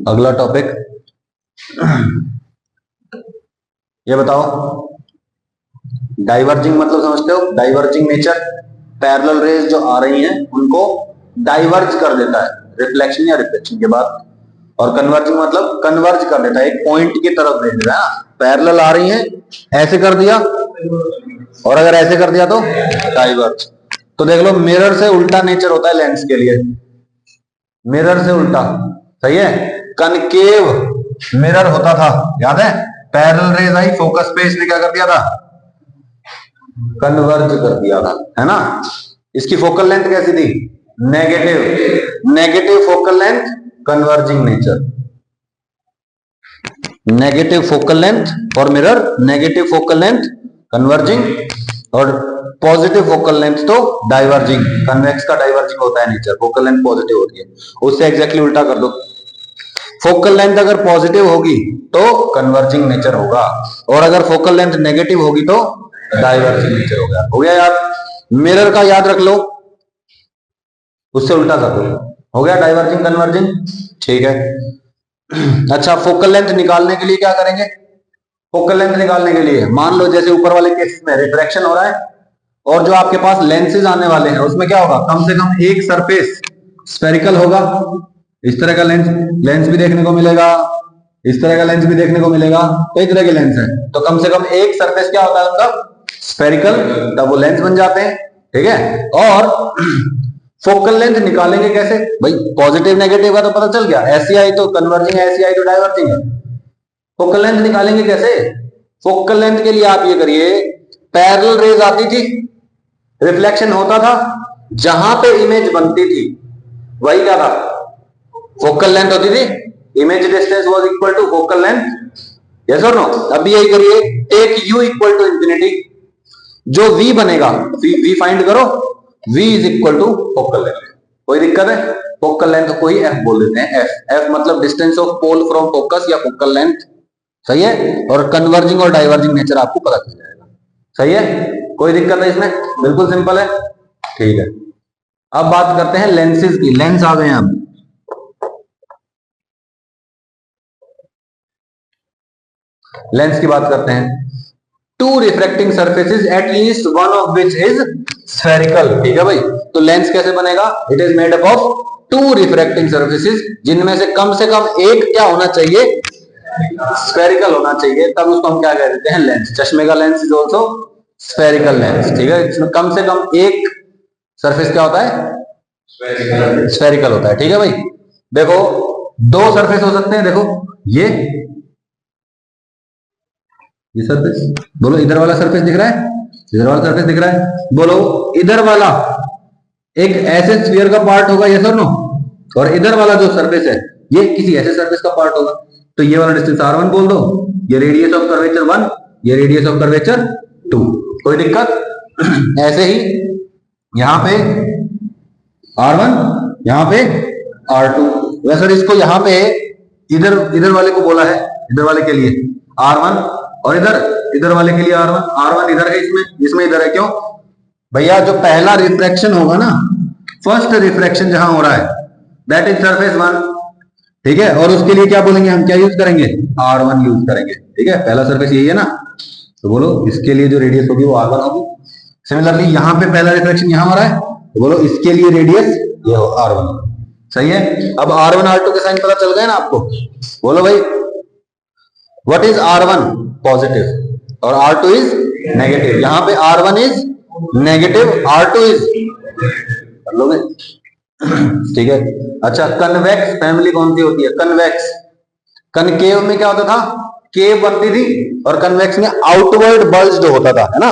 अगला टॉपिक, ये बताओ डाइवर्जिंग मतलब समझते हो? डाइवर्जिंग नेचर, पैरेलल रेज जो आ रही हैं उनको डाइवर्ज कर देता है रिफ्लेक्शन या रिफ्लेक्शन के बाद, और कन्वर्जिंग मतलब कन्वर्ज कर देता है, एक पॉइंट की तरफ भेज देता है। पैरेलल आ रही हैं ऐसे कर दिया, और अगर ऐसे कर दिया तो डाइवर्ज। तो देख लो मिरर से उल्टा नेचर होता है लेंस के लिए, मिरर से उल्टा, सही है। कनकेव मिरर होता था, याद है? पैरेलल रेज आई फोकस पे, इसने क्या कर दिया था? कन्वर्ज कर दिया था, है ना। इसकी फोकल लेंथ कैसी थी? Negative, negative focal length converging nature, negative focal length for mirror, negative focal length converging, और पॉजिटिव फोकल लेंथ तो डाइवर्जिंग। कन्वेक्स का डाइवर्जिंग होता है नेचर, फोकल लेंथ पॉजिटिव होती है, उससे एग्जैक्टली उल्टा कर दो। फोकल लेंथ अगर पॉजिटिव होगी तो कन्वर्जिंग नेचर होगा, और अगर फोकल लेंथ नेगेटिव होगी तो डाइवर्जिंग नेचर हो गया। हो गया यार? मिरर का याद रख लो, उससे उल्टा कर दो, हो गया डाइवर्जिंग कन्वर्जिंग, ठीक है। अच्छा, फोकल लेंथ निकालने के लिए क्या करेंगे? फोकल लेंथ निकालने के लिए मान लो जैसे ऊपर वाले केस में रिफ्रैक्शन हो रहा है, और जो आपके पास लेंसेज आने वाले हैं उसमें क्या होगा? कम से कम एक सरफेस स्फेरिकल होगा, इस तरह का लेंस भी देखने को मिलेगा, इस तरह का लेंस भी देखने को मिलेगा, कई तरह के लेंस है, तो कम से कम एक सरफेस क्या होता है उनका? स्फेरिकल, तब वो लेंस बन जाते हैं, ठीक है। और फोकल लेंथ निकालेंगे कैसे भाई? पॉजिटिव नेगेटिव का तो पता चल गया, ऐसी आई तो कन्वर्जिंग है, ऐसी आई तो डाइवर्जिंग है। फोकल लेंथ निकालेंगे कैसे? फोकल लेंथ के लिए आप ये करिए, पैरेलल रेज आती थी, रिफ्लेक्शन होता था, जहां पे इमेज बनती थी वही क्या था? फोकल लेंथ होती थी, image distance was equal to focal length, yes और नो? अभी यही करिए, take u equal to infinity, जो v बनेगा, v फाइंड करो, v is equal to focal length. कोई दिक्कत है? फोकल लेंथ को ही f बोल देते हैं, f मतलब distance of pole from focus या फोकल लेंथ, सही है। और कन्वर्जिंग और डाइवर्जिंग नेचर आपको पता चल जाएगा, सही है। कोई दिक्कत है इसमें? बिल्कुल सिंपल है, ठीक है। अब बात करते हैं लेंसेज की, लेंस आ गए हैं अब। लेंस की बात करते हैं। Two refracting surfaces at least one of which is spherical, ठीक है भाई। तो लेंस कैसे बनेगा? It is made up of two refracting surfaces, जिनमें से कम एक क्या होना चाहिए? स्फेरिकल होना चाहिए, तब उसको हम क्या कह देते हैं? लेंस। चश्मे का lens is also spherical lens, ठीक है। इसमें कम से कम एक सरफेस क्या होता है? स्फेरिकल होता है, ठीक है भाई। देखो दो सरफेस हो सकते हैं, देखो ये सरफेस, बोलो इधर वाला सरफेस दिख रहा है, इधर वाला सरफेस दिख रहा है, बोलो इधर वाला एक ऐसे स्फीयर का पार्ट होगा, यस और नो? और इधर वाला जो सरफेस है ये किसी ऐसे सरफेस का पार्ट होगा, तो ये वाला डिस्टेंस r1 बोल दो, ये रेडियस ऑफ कर्वेचर 1, ये रेडियस ऑफ कर्वेचर 2। कोई दिक्कत? ऐसे ही यहां पे r1, यहां पे r2, वैसे इसको यहां पे इधर वाले को बोला है, इधर वाले के लिए r1, और इधर वाले के लिए r1 इधर है, इसमें इधर है, क्यों भैया? जो पहला रिफ्रैक्शन होगा ना, फर्स्ट रिफ्रैक्शन जहां हो रहा है, दैट इज सरफेस 1, ठीक है। और उसके लिए क्या बोलेंगे हम? क्या यूज करेंगे? r1 यूज करेंगे, ठीक है। पहला सरफेस यही है ना, तो बोलो इसके लिए जो रेडियस होगी वो r1 होगी। सिमिलरली यहां पे पहला रिफ्रैक्शन यहां हो रहा है, तो बोलो इसके लिए रेडियस ये हो r1, सही है। अब r1 r2 के साइन पता चल गए ना आपको? बोलो भाई, व्हाट इज r1? पॉजिटिव, और r2 इज नेगेटिव। यहां पे r1 is negative, r2 is, कर लोगे, ठीक है। अच्छा, कन्वेक्स फैमिली कौन सी होती है? कन्वेक्स। कनकेव में क्या होता था? केव बनती थी, और कन्वेक्स में आउटवर्ड बल्ज्ड होता था, है ना।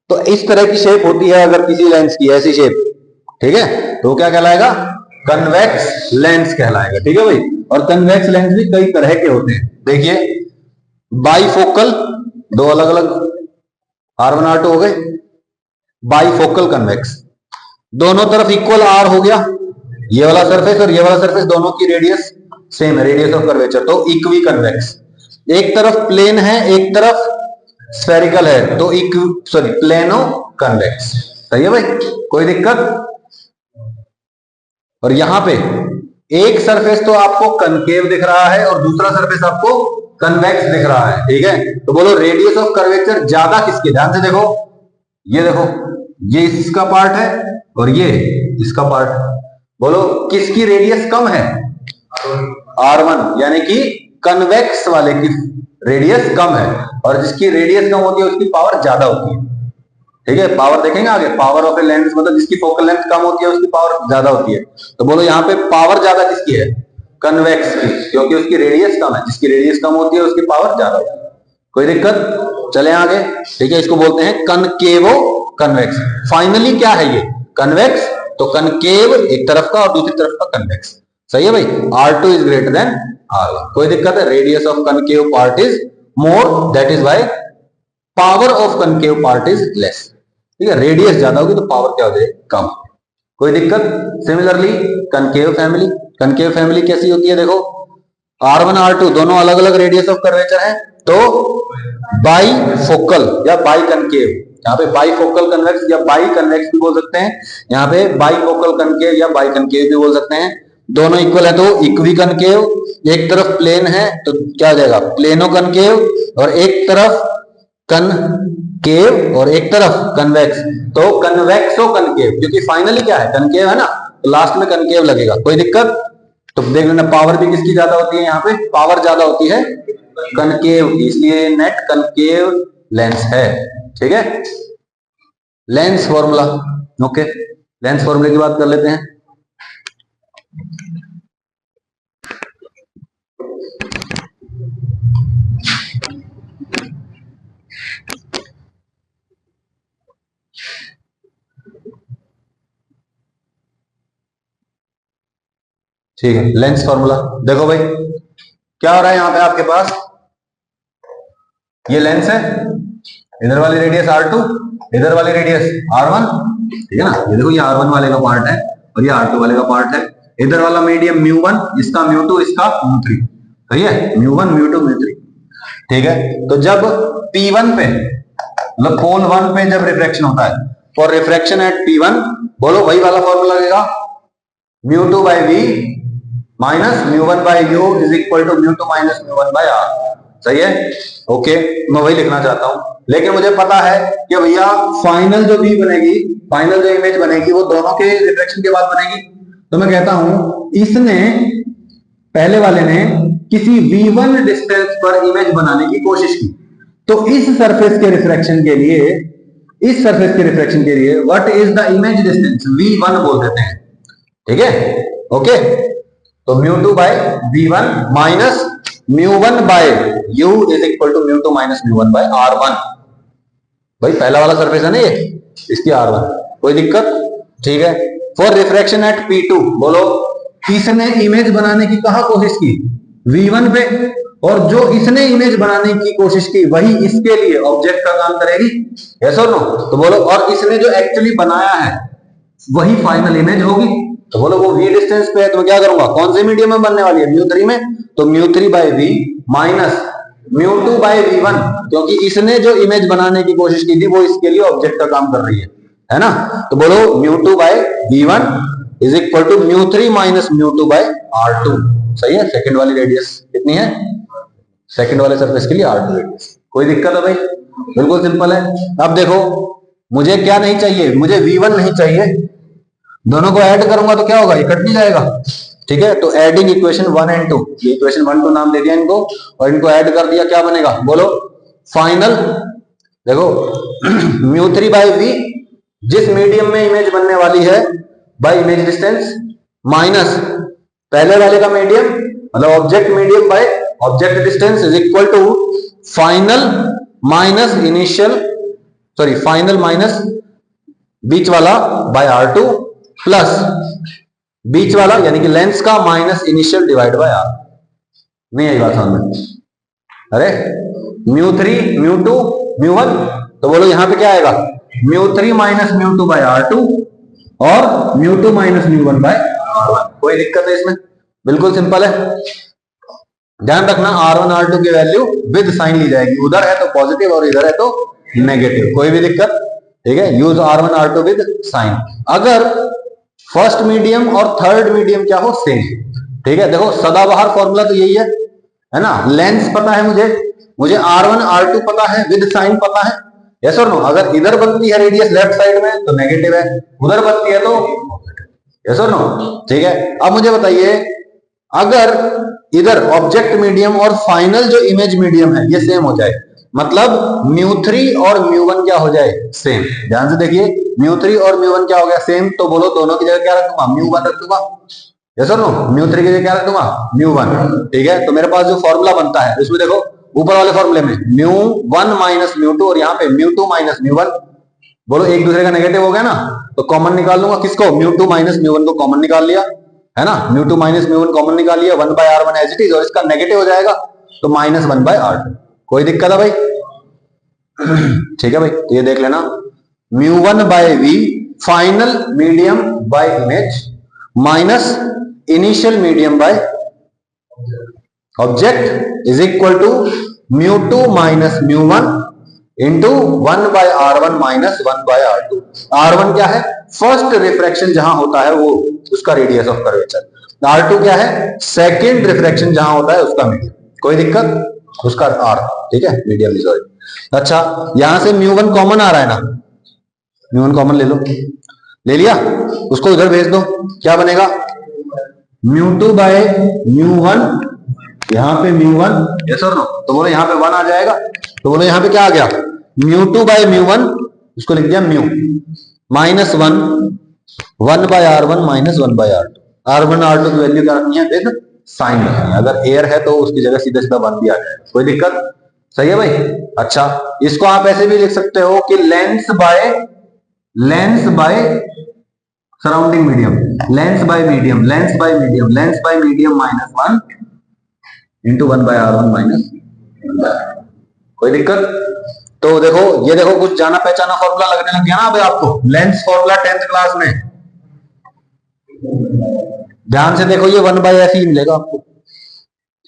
तो इस तरह की शेप होती है अगर किसी लेंस की, ऐसी शेप, ठीक है, तो क्या कहलाएगा? कन्वेक्स लेंस कहलाएगा, ठीक है भाई। और कन्वेक्स लेंस भी कई तरह के होते हैं, देखिए बाईफोकल, दो अलग अलग r1 r2 हो गए, बाईफोकल कन्वेक्स, दोनों तरफ इक्वल r हो गया, ये वाला सरफेस और ये वाला सरफेस दोनों की रेडियस सेम है, रेडियस ऑफ कर्वेचर, तो इक्वी कन्वेक्स। एक तरफ प्लेन है, एक तरफ स्फेरिकल है, तो प्लेनो कन्वेक्स, सही है भाई, कोई दिक्कत? और यहां पे एक सरफेस तो आपको कनकेव दिख रहा है और दूसरा सरफेस आपको कन्वेक्स दिख रहा है, ठीक है। तो बोलो रेडियस ऑफ कर्वेचर ज्यादा किसकी, ध्यान से देखो, ये देखो, ये इसका पार्ट है और ये इसका पार्ट, बोलो किसकी रेडियस कम है, R1, यानी कि कन्वेक्स वाले की रेडियस कम है, और जिसकी रेडियस कम होती है उसकी पावर ज्यादा होती है, ठीक है। पावर देखेंगे आगे, पावर ऑफ ए लेंस मतलब जिसकी फोकल लेंथ कम होती है उसकी पावर ज्यादा होती है। तो बोलो यहाँ पे पावर ज्यादा किसकी है, कन्वेक्स की, क्योंकि उसकी रेडियस कम है, जिसकी रेडियस कम होती है उसकी पावर ज्यादा होती है। कोई दिक्कत, चले आगे, ठीक है। इसको बोलते हैं कनकेवो कन्वेक्स। फाइनली क्या है ये, कन्वेक्स, तो कनकेव एक तरफ का और दूसरी तरफ का कन्वेक्स, सही है भाई। R2 is greater then R1, कोई दिक्कत है, radius of concave part is more, that is why power of concave part is less, ठीक है। रेडियस ज्यादा होगी तो पावर क्या हो जाएगी, कम, कोई दिक्कत। सिमिलरली कनकेव फैमिली कैसी होती है, देखो R1 R2 दोनों अलग अलग रेडियस ऑफ कर्वेचर है, तो बाई फोकल या बाई कनकेव, यहाँ पे बाई फोकल कन्वेक्स या बाई कन्वेक्स भी बोल सकते हैं, यहाँ पे बाई फोकल कनकेव या बाई कनकेव भी बोल सकते हैं। दोनों इक्वल है तो इक्वी कनकेव, एक तरफ प्लेन है तो क्या हो जाएगा, प्लेनो कनकेव, और एक तरफ कनकेव और एक तरफ कन्वेक्स, तो कन्वेक्सो कनकेव, क्योंकि फाइनली क्या है, कनकेव है ना, तो लास्ट में कनकेव लगेगा, कोई दिक्कत। तो देख लेना पावर भी किसकी ज्यादा होती है, यहाँ पे पावर ज्यादा होती है कनकेव की, इसलिए नेट कनकेव लेंस है, ठीक है। लेंस फॉर्मूला, ओके, लेंस फॉर्मूले की बात कर लेते हैं। ठीक है, लेंस फॉर्मूला देखो भाई, क्या हो रहा है यहाँ पे आपके पास, ये लेंस है, इधर वाली रेडियस R2, इधर वाली रेडियस R1, ठीक है ना। ये देखो ये R1 वाले का पार्ट है और ये R2 वाले का पार्ट है, इधर वाला मीडियम μ1, इसका μ2, इसका μ3, सही है, μ1 μ2 μ3, ठीक है। तो जब P1 पे मतलब पोल 1 पे जब रिफ्रैक्शन होता है, फॉर रिफ्रैक्शन एट P1, बोलो वही वाला फॉर्मूला लगेगा, μ2 by V minus μ1 by U is equal to μ2 minus μ1 by R, सही है, ओके। मैं वही लिखना चाहता हूं, लेकिन मुझे पता है कि भैया फाइनल जो भी बनेगी, फाइनल जो इमेज बनेगी वो दोनों के रिफ्लेक्शन के बाद बनेगी। तो मैं कहता हूं इसने, पहले वाले ने किसी V1 डिस्टेंस पर इमेज बनाने की कोशिश की, तो इस सरफेस के रिफ्रैक्शन के लिए, इस सरफेस के रिफ्रैक्शन के लिए what is the image distance, V1 बोल देते हैं, ठीक है, ओके। तो μ2 by V1 minus μ1 by U is equal to μ2 minus μ1 by R1, भाई पहला वाला सरफेस है ना ये, इसकी R1, कोई दिक्कत, ठीक है। फॉर रिफ्रैक्शन एट P2, बोलो इसने इमेज बनाने की कहा कोशिश की, V1 पे, और जो इसने इमेज बनाने की कोशिश की वही इसके लिए ऑब्जेक्ट का काम करेगी, यस और नो। तो बोलो, और इसने जो एक्चुअली बनाया है वही फाइनल इमेज होगी, तो बोलो वो V डिस्टेंस पे है, तो मैं क्या करूंगा, कौन से मीडियम में बनने वाली है, μ3 में, तो μ3 by V minus μ2 by V1, क्योंकि इसने जो इमेज बनाने की कोशिश की थी वो इसके लिए ऑब्जेक्ट का काम कर रही है ना। तो बोलो μ2 by V1 is equal to μ3 minus μ2 by R2, सही है। सेकंड वाली रेडियस कितनी है, सेकंड वाले सरफेस के लिए R2 रेडियस, कोई दिक्कत है भाई, बिल्कुल सिंपल है। अब देखो मुझे क्या नहीं चाहिए, मुझे V1 नहीं चाहिए, दोनों को ऐड करूंगा तो क्या होगा, ये कट नहीं जाएगा, ठीक है। तो एडिंग इक्वेशन 1 एंड 2, ये इक्वेशन 1 2 नाम दे दिया इनको, और इनको ऐड कर दिया, क्या बनेगा, बोलो फाइनल, देखो μ3 by V जिस मीडियम में इमेज बनने वाली है बाय इमेज डिस्टेंस, माइनस पहले वाले का मीडियम मतलब object medium by object distance is equal to final minus initial, sorry final minus बीच वाला बाय R2 प्लस बीच वाला यानी कि लेंस का minus initial divide by R, नहीं आई बात समझ में, अरे μ3 μ2 μ1, तो बोलो यहां पे क्या आएगा, μ3 माइनस μ2 बाय R2 और μ2 माइनस μ1 बाय R1, कोई दिक्कत है इसमें, बिल्कुल सिंपल है। ध्यान रखना R1 R2 की वैल्यू विद साइन ली जाएगी, उधर है तो पॉजिटिव और इधर है तो नेगेटिव, कोई भी दिक्कत, ठीक है। Use R1 R2 with sign. अगर फर्स्ट मीडियम और थर्ड मीडियम क्या हो, सेम, ठीक है, देखो सदाबहार फॉर्मूला तो यही है ना। लेंस पता है मुझे R1 R2 पता है, विद साइन पता है, यस और नो। अगर इधर बनती है रेडियस लेफ्ट साइड में तो नेगेटिव है, उधर बनती है तो यस और नो। ठीक है, अब मुझे बताइए अगर इधर ऑब्जेक्ट मीडियम और फाइनल जो इमेज मीडियम है ये सेम हो जाए, मतलब μ3 और μ1 क्या हो जाए, सेम। ध्यान से देखिए, μ3 और μ1 क्या हो गया, सेम। तो बोलो दोनों की जगह क्या रख दूंगा, μ1 रख दूंगा, यस और नो। μ3 की जगह क्या रख दूंगा, μ1। ठीक है, तो मेरे पास जो फॉर्मूला बनता है उसमें देखो ऊपर वाले फॉर्मूले में μ1 माइनस μ2 और यहाँ पे μ2 माइनस μ1, बोलो एक दूसरे का नेगेटिव हो गया ना, तो कॉमन निकाल लूंगा किसको, μ2 माइनस μ1 को कॉमन निकाल लिया, है ना। μ2 माइनस μ1 कॉमन निकाल लिया, 1/r1 एज इट इज, और इसका नेगेटिव हो जाएगा तो -1/r2। कोई दिक्कत है भाई? ठीक है भाई, तो ये देख लेना, μ1/v final medium by image minus initial medium by object is equal to μ2 minus μ1 into 1/r1 minus 1/r2। r1 क्या है, फर्स्ट रिफ्रैक्शन जहां होता है वो उसका रेडियस ऑफ कर्वेचर, r2 क्या है, सेकंड रिफ्रैक्शन जहां होता है उसका मीडियम। कोई दिक्कत, उसका r, ठीक है, मीडियम सॉरी। अच्छा, यहां से μ1 कॉमन आ रहा है ना, μ1 कॉमन ले लो, ले लिया, उसको उधर भेज दो, क्या बनेगा, μ2/μ1, यहाँ पे μ1, यस और नो। तो बोलो यहाँ पे 1 आ जाएगा, तो बोलो यहाँ पे क्या आ गया, μ2/μ1, उसको लिख दिया μ minus 1, 1/r1 minus 1/r2। r1 r2 की वैल्यू क्या रखनी है, देख साइन रखनी है, अगर एयर है तो उसकी जगह सीधे सीधा 1 भी आ जाएगा। कोई दिक्कत, सही है भाई। अच्छा, इसको आप ऐसे भी लिख सकते हो कि lens by surrounding medium, lens by medium minus 1 into 1/r1 minus 1/r2। कोई दिक्कत? तो देखो, ये देखो कुछ जाना पहचाना फॉर्मूला लगने लग गया ना अभी आपको, लेंस फॉर्मूला 10th क्लास में। ध्यान से देखो, ये 1/f ही मिलेगा आपको,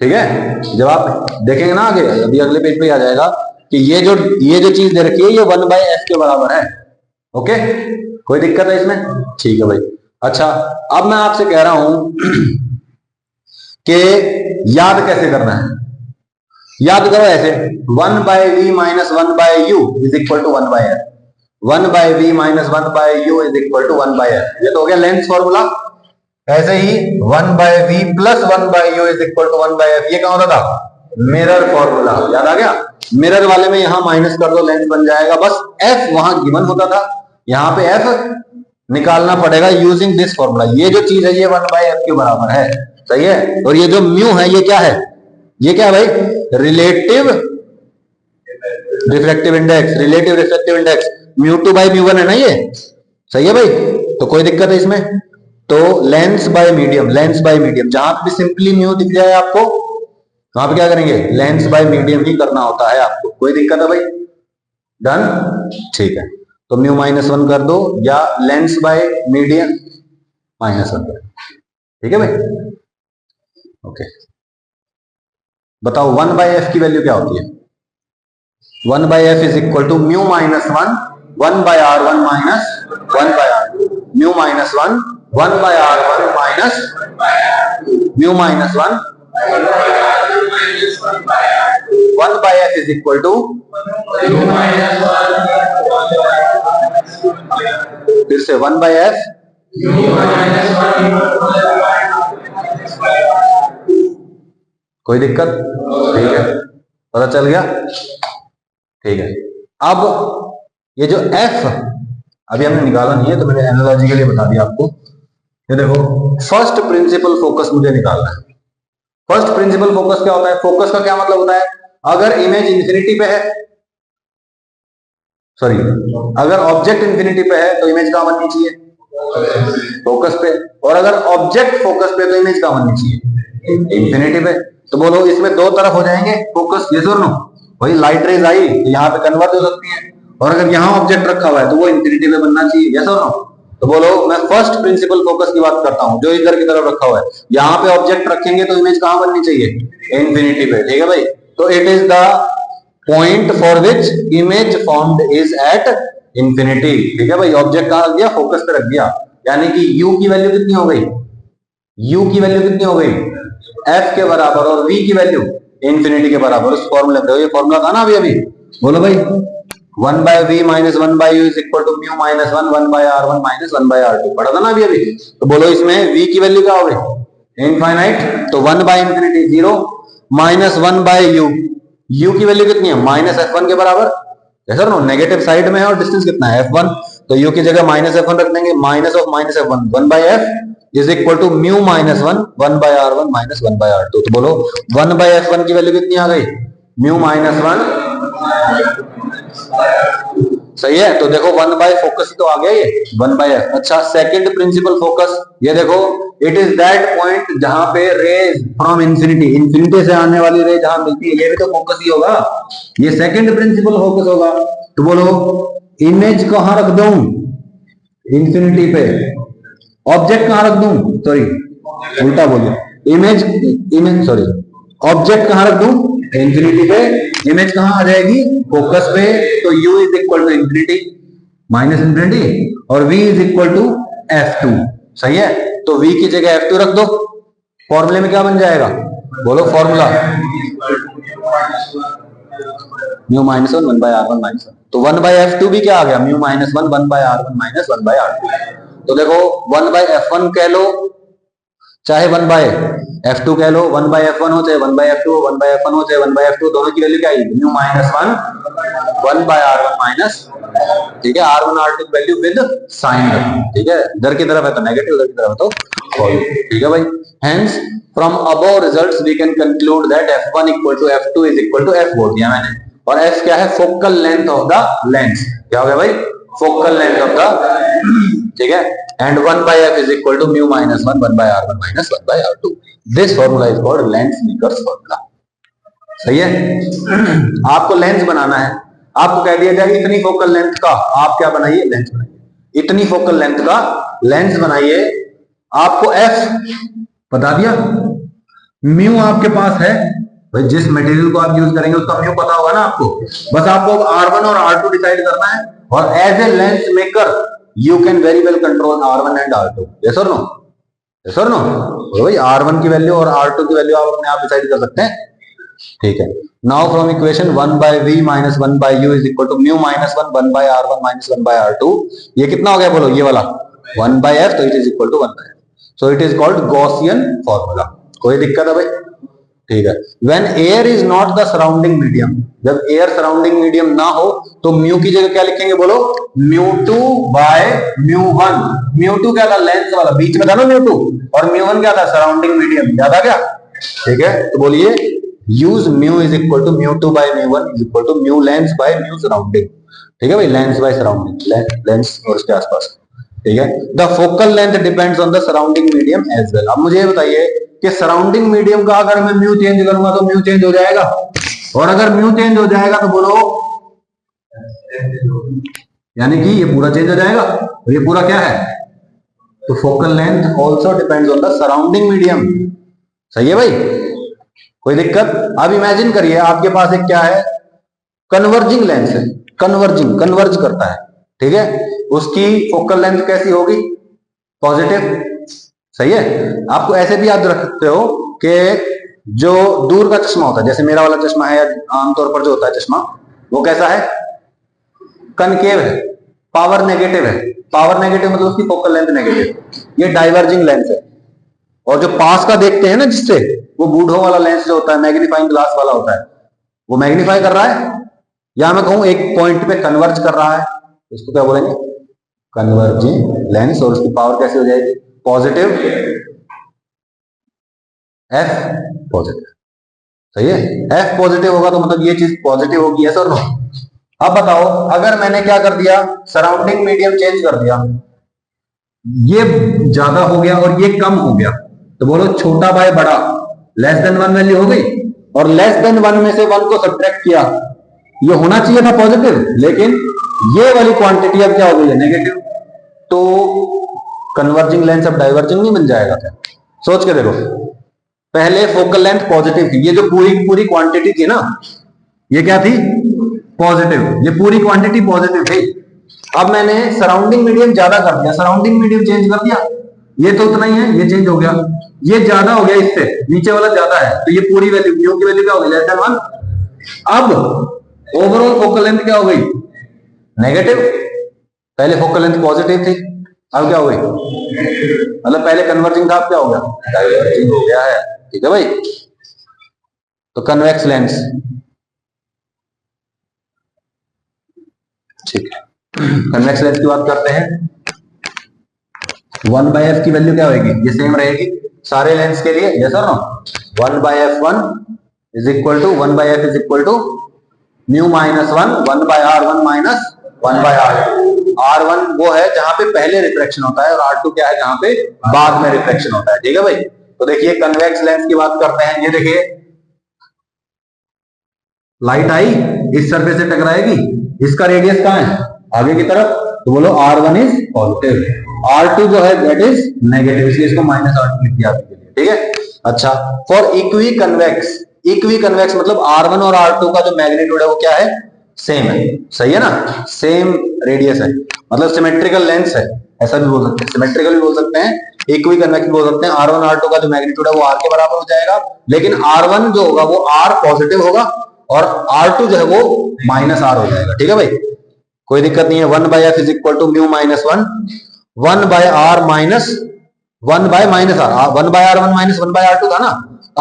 ठीक है। जब आप देखेंगे ना आगे, अभी अगले पेज पे आ जाएगा कि ये जो चीज दे रखी है ये 1/f के बराबर है। ओके, कोई दिक्कत है इसमें? ठीक है भाई। अच्छा, अब मैं आपसे कह रहा हूं कि याद कैसे करना है। याद करो ऐसे, 1/v minus 1/u is equal to 1/f, 1/v minus 1/u is equal to 1/f। ये तो हो गया लेंस फॉर्मूला। ऐसे ही 1/v plus 1/u is equal to 1/f, ये क्या होता था, मिरर फॉर्मूला। याद आ गया? मिरर वाले में यहां माइनस कर दो, लेंस बन जाएगा। बस f वहां गिवन होता था, यहां पे f निकालना पड़ेगा यूजिंग दिस फॉर्मूला। ये जो चीज है ये 1/f के बराबर है, सही है। और ये जो म्यू है ये क्या है, ये क्या है भाई, relative refractive index, relative refractive index μ2/μ1 है ना ये, सही है भाई। तो कोई दिक्कत है इसमें? तो लेंस बाय मीडियम, जहां पे भी सिंपली म्यू दिख जाए आपको, वहां पे क्या करेंगे, लेंस बाय मीडियम ही करना होता है आपको। कोई दिक्कत है भाई? डन, ठीक है। तो म्यू -1 कर दो या लेंस बाय मीडियम -1 कर, ठीक है भाई। ओके, बताओ 1/f की वैल्यू क्या होती है, 1/f is equal to mu -1 1/r1 minus 1/r2, mu -1 1/r1 minus mu -1 1/f is equal to, फिर से 1/f कोई दिक्कत? ठीक है, पता चल गया, ठीक है। अब ये जो f अभी हमने निकाला नहीं है तो मैंने एनालॉजी के लिए बता दिया आपको। ये देखो, फर्स्ट प्रिंसिपल फोकस मुझे निकालना है। फर्स्ट प्रिंसिपल फोकस क्या होता है, फोकस का क्या मतलब होता है, अगर इमेज इंफिनिटी पे है, सॉरी, अगर ऑब्जेक्ट इंफिनिटी पे है तो इमेज कहां बननी चाहिए, फोकस पे। और अगर ऑब्जेक्ट फोकस पे तो इमेज कहां बननी चाहिए, इंफिनिटी पे। तो बोलो इसमें दो तरफ हो जाएंगे फोकस, यस और नो। वही लाइट रेज आई तो यहाँ पे कन्वर्ट हो सकती है, और अगर यहाँ ऑब्जेक्ट रखा हुआ है तो वो इंफिनिटी पे बनना चाहिए, यस और नो। तो बोलो मैं फर्स्ट प्रिंसिपल फोकस की बात करता हूं, जो इधर की तरफ रखा हुआ है, यहाँ पे ऑब्जेक्ट रखेंगे तो इमेज कहां बननी चाहिए, इंफिनिटी पे, ठीक है भाई। तो it is the point for which image formed is at infinity, ठीक है भाई। ऑब्जेक्ट कहां रख दिया, फोकस पे रख दिया, यानी कि u की वैल्यू कितनी हो गई, u की वैल्यू कितनी हो गई, f के बराबर, और v की वैल्यू इंफिनिटी के बराबर। उस फॉर्मूले में ये फॉर्मूला था ना अभी अभी, बोलो भाई, 1/v minus 1/u is equal to mu minus 1/r1 minus 1/r2 पढ़ा था ना अभी अभी। तो बोलो इसमें v की वैल्यू क्या हो गई, इनफाइनाइट, तो 1/इंफिनिटी 0 माइनस 1/u, u की वैल्यू कितनी है, माइनस f1 के बराबर, सर नो नेगेटिव साइड में है और डिस्टेंस कितना है f1, तो u की जगह माइनस f1 रख देंगे, minus of minus f1 1/f is equal to mu minus 1/r1 minus 1/r2। तो बोलो 1/f1 की वैल्यू कितनी आ गई, म्यू माइनस 1, सही है। तो देखो 1/, फोकस तो आ गया ये 1/f। अच्छा, सेकंड प्रिंसिपल फोकस, ये देखो, इट इज दैट पॉइंट जहां पे रेज फ्रॉम इंफिनिटी, इंफिनिटी से आने वाली रे जहां मिलती है, ये भी तो फोकस ही होगा, ये सेकंड प्रिंसिपल फोकस होगा। तो बोलो इमेज कहां रख दूं, इंफिनिटी पे, ऑब्जेक्ट कहां रख दूं, सॉरी उल्टा बोलिए, इमेज सॉरी, ऑब्जेक्ट कहां रख दूं, इंफिनिटी पे, इमेज कहां आ जाएगी, फोकस पे। तो u is equal to infinity minus infinity और v is equal to f2, सही है। तो v की जगह f2 रख दो, फॉर्मूले में क्या बन जाएगा, बोलो formula, mu minus 1 1/r1 minus 1, तो 1/f2 भी क्या आ गया, mu minus 1 1/r1 minus 1/r2। तो देखो 1/f1 कह लो चाहे 1/f2 कह लो, 1/f1 हो चाहे 1/f2 हो, 1/f1 हो चाहे 1/f2, दोनों की वैल्यू क्या आई, म्यू माइनस 1 1/r1 माइनस, ठीक है, r1 r2 value with sign रखो, ठीक है, इधर की तरफ है तो नेगेटिव, उधर की तरफ है तो पॉजिटिव, ठीक है भाई। Hence from above results we can conclude that f1 equal to f2 is equal to f बोल दिया मैंने, और f क्या है, focal length of the lens, क्या हो गया भाई, फोकल लेंथ ऑफ द, ठीक है, and 1/f is equal to mu minus 1 1/r1 minus 1/r2. This formula is called Lensmaker's formula. सही है। आपको लेंस बनाना है, आपको कह दिया जाए इतनी फोकल लेंथ का आप क्या बनाइए, लेंस बनाइए, इतनी फोकल लेंथ का लेंस बनाइए, आपको f बता दिया, म्यू आपके पास है भाई, जिस मटेरियल को आप यूज करेंगे उसका म्यू पता होगा ना आपको, बस आपको r1 और r2 डिसाइड करना है, और as a lens maker you can very well control r1 and r2, yes or no, yes or no, तो भाई r1 की वैल्यू और r2 की वैल्यू आप अपने आप डिसाइड कर सकते हैं, ठीक है। Now from equation 1/v minus 1/u is equal to mu minus 1 1/r1 minus 1/r2, ये कितना हो गया बोलो, ये वाला 1/f, तो it is equal to 1/f, so it is called Gaussian formula. कोई दिक्कत है भाई, ठीक है। When air is not the surrounding medium, जब एयर सराउंडिंग मीडियम ना हो तो म्यू की जगह क्या लिखेंगे बोलो, म्यू2 बाय म्यू1, म्यू2 क्या था, लेंस वाला बीच में था ना म्यू2, और म्यू1 क्या था, सराउंडिंग मीडियम, याद आ गया, ठीक है। तो बोलिए use mu is equal to mu by mu is equal to mu lens by mu surrounding, ठीक है भाई, लेंस बाय सराउंडिंग, लेंस और उसके आसपास, ठीक है। The focal length depends on the surrounding medium as well. अब मुझे ये बताइए कि सराउंडिंग मीडियम का अगर मैं म्यू चेंज करूंगा तो म्यू चेंज हो जाएगा, और अगर म्यू चेंज हो जाएगा तो बोलो, यानी कि ये पूरा चेंज हो जाएगा, और ये पूरा क्या है, तो focal length also depends on the surrounding medium, सही है भाई, कोई दिक्कत। अब इमेजिन करिए आपके पास एक क्या है, कन्वर्जिंग लेंस है, कन्वर्ज करता है, ठीक है, उसकी फोकल लेंथ कैसी होगी, पॉजिटिव, सही है। आपको ऐसे भी याद रख सकते हो कि जो दूर का चश्मा होता है, जैसे मेरा वाला चश्मा है, आमतौर पर जो होता है चश्मा, वो कैसा है, कनकेव है, पावर नेगेटिव है, पावर नेगेटिव मतलब उसकी फोकल लेंथ नेगेटिव, ये डाइवर्जिंग लेंस है। और जो पास का देखते हैं ना जिससे, वो बूढ़ो वाला लेंस जो होता है, मैग्नीफाइंग ग्लास वाला होता है, वो मैग्नीफाई कर रहा है, या मैं कहूं एक पॉइंट पे कन्वर्ज कर रहा है, इसको क्या बोलेंगे, कन्वर्जिंग लेंस, और उसकी पावर कैसी हो जाएगी, पॉजिटिव, एफ पॉजिटिव, सही है, एफ पॉजिटिव होगा तो मतलब ये चीज पॉजिटिव होगी, यस और नो। अब बताओ अगर मैंने क्या कर दिया, सराउंडिंग मीडियम चेंज कर दिया, ये ज्यादा हो गया और ये कम हो गया, तो बोलो छोटा बाय बड़ा, लेस देन 1 वैल्यू हो गई, और लेस देन 1 में से 1 को सब्ट्रैक्ट किया, ये होना चाहिए था पॉजिटिव, लेकिन ये वाली क्वांटिटी अब क्या हो गई है, नेगेटिव, तो कन्वर्जिंग लेंस अब डाइवर्जिंग नहीं बन जाएगा क्या, सोच के देखो, पहले फोकल लेंथ पॉजिटिव थी, ये जो पूरी क्वांटिटी थी ना, ये क्या थी, पॉजिटिव, ये पूरी क्वांटिटी पॉजिटिव थी। अब मैंने सराउंडिंग मीडियम ज्यादा कर दिया, सराउंडिंग मीडियम चेंज कर दिया, ये तो उतना ही है, ये चेंज हो गया, ये ज्यादा हो गया इससे, नीचे वाला ज्यादा है, तो ये पूरी वैल्यू म्यू की वैल्यू क्या हो गई, लेस देन 1। अब ओवरऑल फोकल लेंथ क्या हो गई, नेगेटिव। पहले फोकल लेंथ पॉजिटिव थी, अब क्या हो गई, मतलब पहले कन्वर्जिंग था, अब क्या हो गया, डाइवर्जिंग हो गया है। ठीक है भाई, तो कन्वेक्स लेंस, ठीक है, कन्वेक्स लेंस की बात करते हैं। 1/f की वैल्यू क्या होगी, ये सेम रहेगी सारे लेंस के लिए, यस और no. 1/f1 is equal to 1/f is equal to mu minus 1 1/r1 minus 1/r2। R1 वो है जहां पे पहले रिफ्रैक्शन होता है, और R2 क्या है, जहां पे बाद में रिफ्रैक्शन होता है। ठीक है भाई, तो देखिए कन्वेक्स लेंस की बात करते हैं। ये देखिए लाइट आई, इस सरफेस से टकराएगी, इसका रेडियस कहां है, आगे की तरफ, तो बोलो R1 इज पॉजिटिव, R2 जो है दैट इज नेगेटिव, इसलिए इसको -R2 लिख दिया आपके लिए। ठीक है, अच्छा, for equi convex, equi convex मतलब R1 और R2 का जो मैग्नीट्यूड है वो क्या है, सेम है, सही है ना, सेम रेडियस है, मतलब सिमेट्रिकल लेंस है, ऐसा भी बोल सकते हैं, सिमेट्रिकल भी बोल सकते हैं, इक्वी कन्वेक्स बोल सकते हैं। R1 R2 का जो मैग्नीट्यूड है वो R के बराबर हो जाएगा, लेकिन R1 जो होगा वो R पॉजिटिव होगा, और R2 जो है वो -R हो जाएगा। ठीक है भाई, कोई दिक्कत नहीं है। 1/f is equal to mu minus 1 1/r minus 1/-r 1/r1 minus 1/r2 था ना,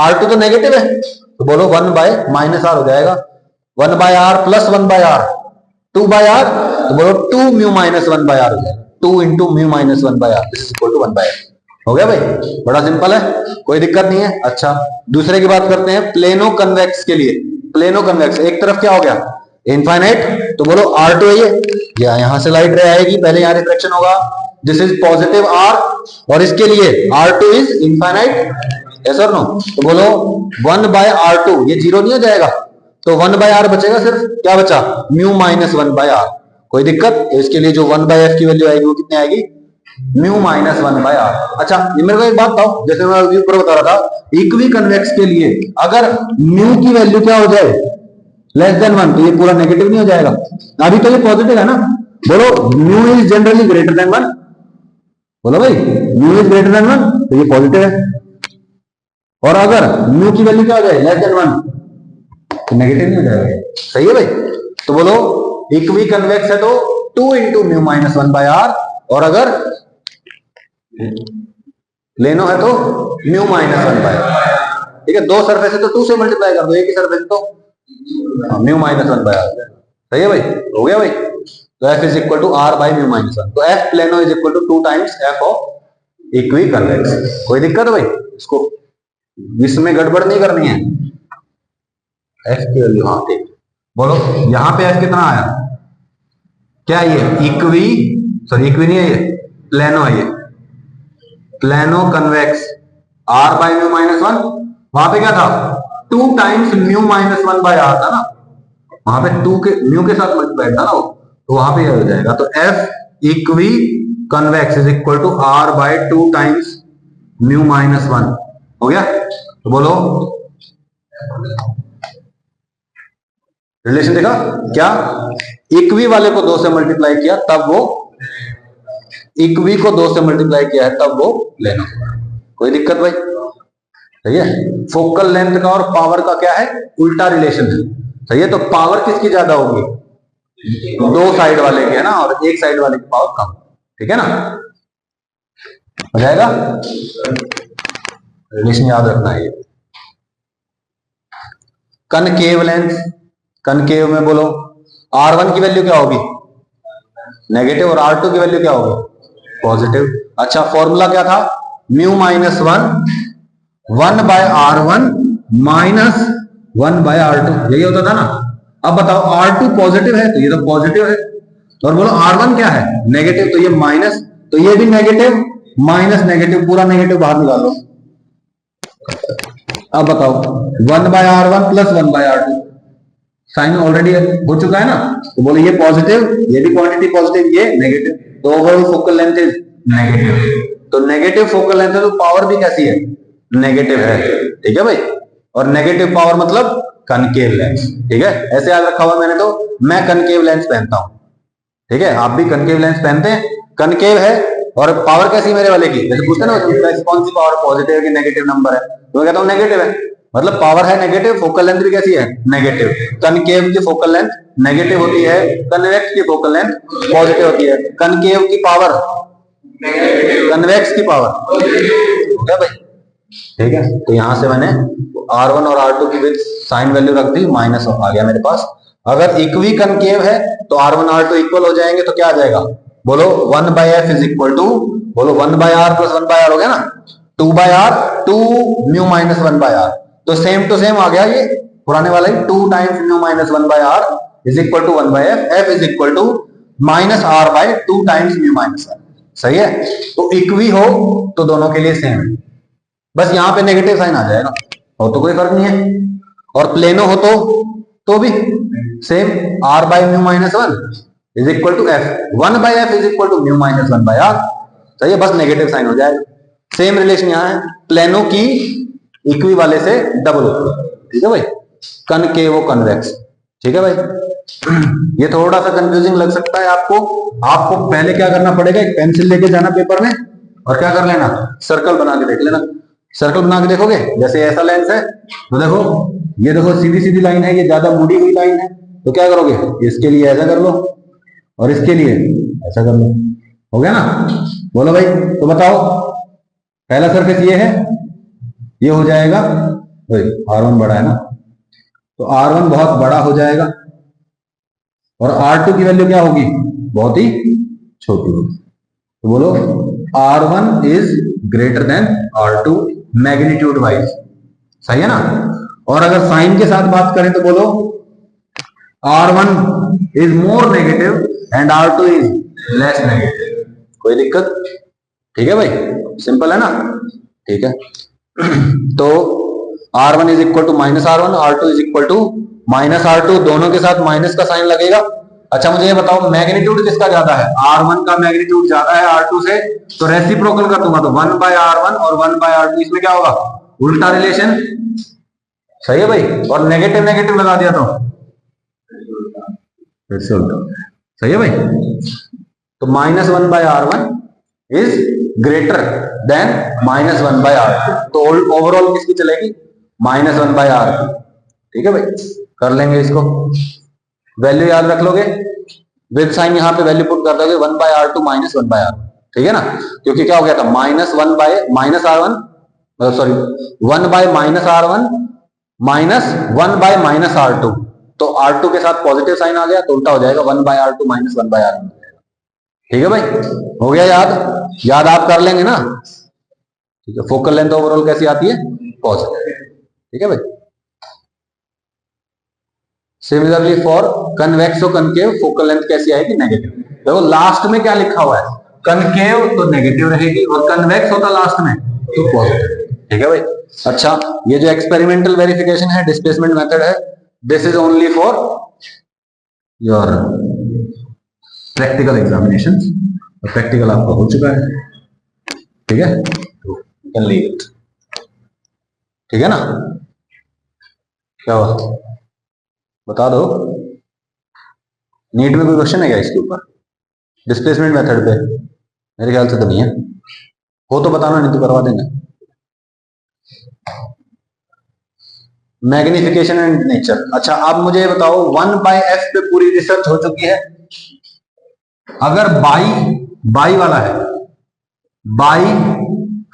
R2 तो नेगेटिव है, तो बोलो 1/-r हो जाएगा, 1/r प्लस 1/r 2/r, तो बोलो 2 म्यू माइनस 1/r हो जाएगा, 2 into mu minus 1/r this is equal to 1/f। हो गया भाई, बड़ा सिंपल है, कोई दिक्कत नहीं है। अच्छा, दूसरे की बात करते हैं, प्लेनो कन्वेक्स के लिए। प्लेनो कन्वेक्स एक तरफ क्या हो गया, इनफाइनाइट, तो बोलो R2 है ये, यहां से लाइट रे आएगी, पहले यहां रिफ्लेक्शन होगा, दिस इज पॉजिटिव R, और इसके लिए R2 इज इनफाइनाइट, यस और नो, तो बोलो 1/r2, ये जीरो नहीं हो जाएगा, तो 1/r बचेगा, सिर्फ क्या बचा, म्यू माइनस 1/r। कोई दिक्कत, तो इसके लिए जो 1/f की वैल्यू आएगी वो कितनी आएगी, म्यू माइनस 1/r। अच्छा, ये मेरे को एक बात बताओ, जैसे मैं ऊपर बता रहा था, इक्वी कन्वेक्स के लिए अगर म्यू की वैल्यू क्या हो जाए, लेस देन 1, तो ये पूरा नेगेटिव नहीं हो जाएगा, अभी तो ये पॉजिटिव है ना, बोलो mu is generally greater than 1, बोलो भाई म्यू इज ग्रेटर देन 1, तो ये पॉजिटिव है, और अगर म्यू की वैल्यू क्या हो जाए, लेस देन 1, तो नेगेटिव नहीं हो जाएगा, सही है भाई। तो बोलो इक्वी कन्वेक्स है तो 2 इंटू म्यू माइनस 1/r, और अगर लेनो है तो म्यू माइनस 1/r। ठीक है, दो सरफेस है तो 2 से मल्टीप्लाई कर दो, एक ही सरफेस है तो म्यू माइनस 1/r, सही है भाई, हो गया भाई। तो f is equal to r by mu minus 1, तो f plano is equal to 2 times f ऑफ इक्वी कन्वेक्स। कोई दिक्कत है भाई, इसको इसमें गड़बड़ नहीं करनी है, f की वैल्यू, हाँ ठीक, बोलो यहां पे f कितना आया, क्या ये इक्वी, सॉरी इक्वी नहीं है, ये प्लेनो है, ये plano convex r by mu minus 1, वहां पे क्या था 2 टाइम्स म्यू माइनस 1/r था ना, वहां पे 2 के म्यू के साथ मल्टीप्लाई था ना वो, तो वहां पे यह हो जाएगा, तो f equiconvex is equal to r by 2 times mu minus 1 हो गया। तो बोलो रिलेशन देखा क्या, इक्वी वाले को 2 से मल्टीप्लाई किया तब वो, इक्वी को 2 से मल्टीप्लाई किया है तब वो लेना, कोई दिक्कत भाई, सही है। फोकल लेंथ का और पावर का क्या है, उल्टा रिलेशन है, सही है। तो पावर किसकी ज्यादा होगी, 2 साइड वाले की है ना, और एक साइड वाले की पावर कम, ठीक है ना, हो जाएगा, रिलेशन याद रखना है। कनकेव लेंस, कनकेव में बोलो R1 की वैल्यू क्या होगी, नेगेटिव, और R2 की वैल्यू क्या होगी, पॉजिटिव। अच्छा, फॉर्मूला क्या था, mu minus 1/r1 minus 1/r2, यही होता था ना। अब बताओ R2 पॉजिटिव है तो ये तो पॉजिटिव है, और बोलो R1 क्या है, नेगेटिव, तो ये माइनस, तो ये भी नेगेटिव, माइनस नेगेटिव, पूरा नेगेटिव बाहर निकालो। अब बताओ 1/r1 plus 1/r2, sign already हो चुका है ना, तो बोलो ये पॉजिटिव, ये भी क्वांटिटी पॉजिटिव, ये नेगेटिव, तो overall focal length is negative. तो नेगेटिव फोकल लेंथ है तो पावर भी कैसी है, नेगेटिव है, ठीक है भाई। और नेगेटिव पावर मतलब कनकेव लेंस, ठीक है, ऐसे याद रखा हुआ मैंने, तो मैं कनकेव लेंस पहनता हूं, ठीक है, आप भी कनकेव लेंस पहनते हैं, कनकेव है और पावर कैसी मेरे वाले की, जैसे पूछते ना कौन सी पावर पॉजिटिव है कि नेगेटिव नंबर है, तो मैं कहता हूँ नेगेटिव है, मतलब पावर है नेगेटिव, फोकल लेंथ भी कैसी है नेगेटिव। कनकेव की फोकल लेंथ नेगेटिव होती है, कन्वेक्स की फोकल लेंथ पॉजिटिव होती है। कनकेव की पावर, कन्वेक्स की पावर, क्या भाई, ठीक है। तो यहां से मैंने R1 और R2 की विद साइन वैल्यू रख दी, माइनस आ गया मेरे पास। अगर इक्वी कनकेव है तो R1 R2 इक्वल हो जाएंगे, तो क्या आ जाएगा, बोलो 1/f इज इक्वल टू, बोलो 1/r प्लस 1/r हो गया ना, 2/r 2 म्यू माइनस 1/r, तो सेम टू सेम आ गया ये पुराने वाला ही, 2 times mu minus 1/r is equal to 1/f, f is equal to minus r by 2 times mu minus r। सही है, तो इक्वी हो तो दोनों के लिए सेम है, बस यहां पे नेगेटिव साइन आ जाएगा और तो कोई फर्क नहीं है। और प्लेनो हो तो भी same, r by mu minus 1 is equal to f, 1/f is equal to mu minus 1/r। सही है, बस नेगेटिव साइन हो जाएगा। सेम रिलेशन यहां है, प्लेनो की इक्वी वाले से डबल होती है, ठीक है भाई, कनकेव कन्वेक्स, ठीक है भाई। ये थोड़ा सा कंफ्यूजिंग लग सकता है आपको, आपको पहले क्या करना पड़ेगा, एक पेंसिल लेके जाना पेपर में और क्या कर लेना, सर्कल बना के देख लेना। सर्कल बना के देखोगे, जैसे ऐसा लेंस है तो देखो, ये देखो सीधी सीधी लाइन है, ये ज्यादा मुड़ी हुई लाइन है, तो क्या करोगे, इसके लिए ऐसा कर लो और इसके लिए ऐसा कर लो, हो गया ना। बोलो भाई, तो बताओ, पहला सरफेस ये है, ये हो जाएगा, R1 बड़ा है ना, तो R1 बहुत बड़ा हो जाएगा और R2 की वैल्यू क्या होगी, बहुत ही छोटी होगी। तो बोलो R1 is greater then R2 magnitude wise, सही है ना। और अगर साइन के साथ बात करें तो बोलो R1 is more negative and R2 is less negative, कोई दिक्कत, ठीक है भाई, सिंपल है ना, ठीक है। तो R1 is equal to minus R1, R2 is equal to minus R2, दोनों के साथ माइनस का साइन लगेगा। अच्छा मुझे ये बताओ, मैग्नीट्यूड किसका ज्यादा है, R1 का मैग्नीट्यूड ज्यादा है R2 से, तो रेसिप्रोकल कर दूंगा, तो 1/R1 और 1/R2, इसमें क्या होगा, उल्टा रिलेशन, सही है भाई। और नेगेटिव नेगेटिव लगा दिया तो फिर से उल्टा, सही है भाई। तो minus 1/R1 is greater then minus 1/R2, तो ओवरऑल किसकी चलेगी, माइनस 1/R2, ठीक है भाई। कर लेंगे इसको, वैल्यू याद रख लोगे, विद साइन यहाँ पे वैल्यू पुट कर दोगे, 1/R2 माइनस 1/R1, ठीक है ना, क्योंकि क्या हो गया था, minus 1 bye minus R1, sorry 1 bye minus R1 minus 1 bye minus R2, तो R2 के साथ पॉजिटिव साइन आ गया, तो उल्टा हो जाएगा 1/R2 माइनस 1/R1, ठीक है भाई, हो गया याद, याद आप कर लेंगे ना, ठीक है। फोकल लेंथ ओवरऑल कैसी आती है, पॉजिटिव, ठीक है भाई। सिमिलरली फॉर कन्वेक्स और कनकेव फोकल लेंथ कैसी आएगी, नेगेटिव। देखो लास्ट में क्या लिखा हुआ है, कनकेव तो नेगेटिव रहेगी और कन्वेक्स होता लास्ट में तो पॉजिटिव, ठीक है भाई। अच्छा, ये जो एक्सपेरिमेंटल वेरिफिकेशन है, डिस्प्लेसमेंट मेथड है, this is only for your practical examination, practical आपका हो चुका है, ठीक है, तो यू कैन लीव इट, ठीक है ना। क्या हुआ बता दो, नीट में कोई क्वेश्चन है क्या इसके ऊपर, डिस्प्लेसमेंट मेथड पे, मेरे ख्याल से तो नहीं है, हो तो बताना, नहीं तो करवा देंगे। मैग्निफिकेशन एंड नेचर, अच्छा अब मुझे बताओ 1/f पे पूरी रिसर्च हो चुकी है, अगर बाई वाला है, बाई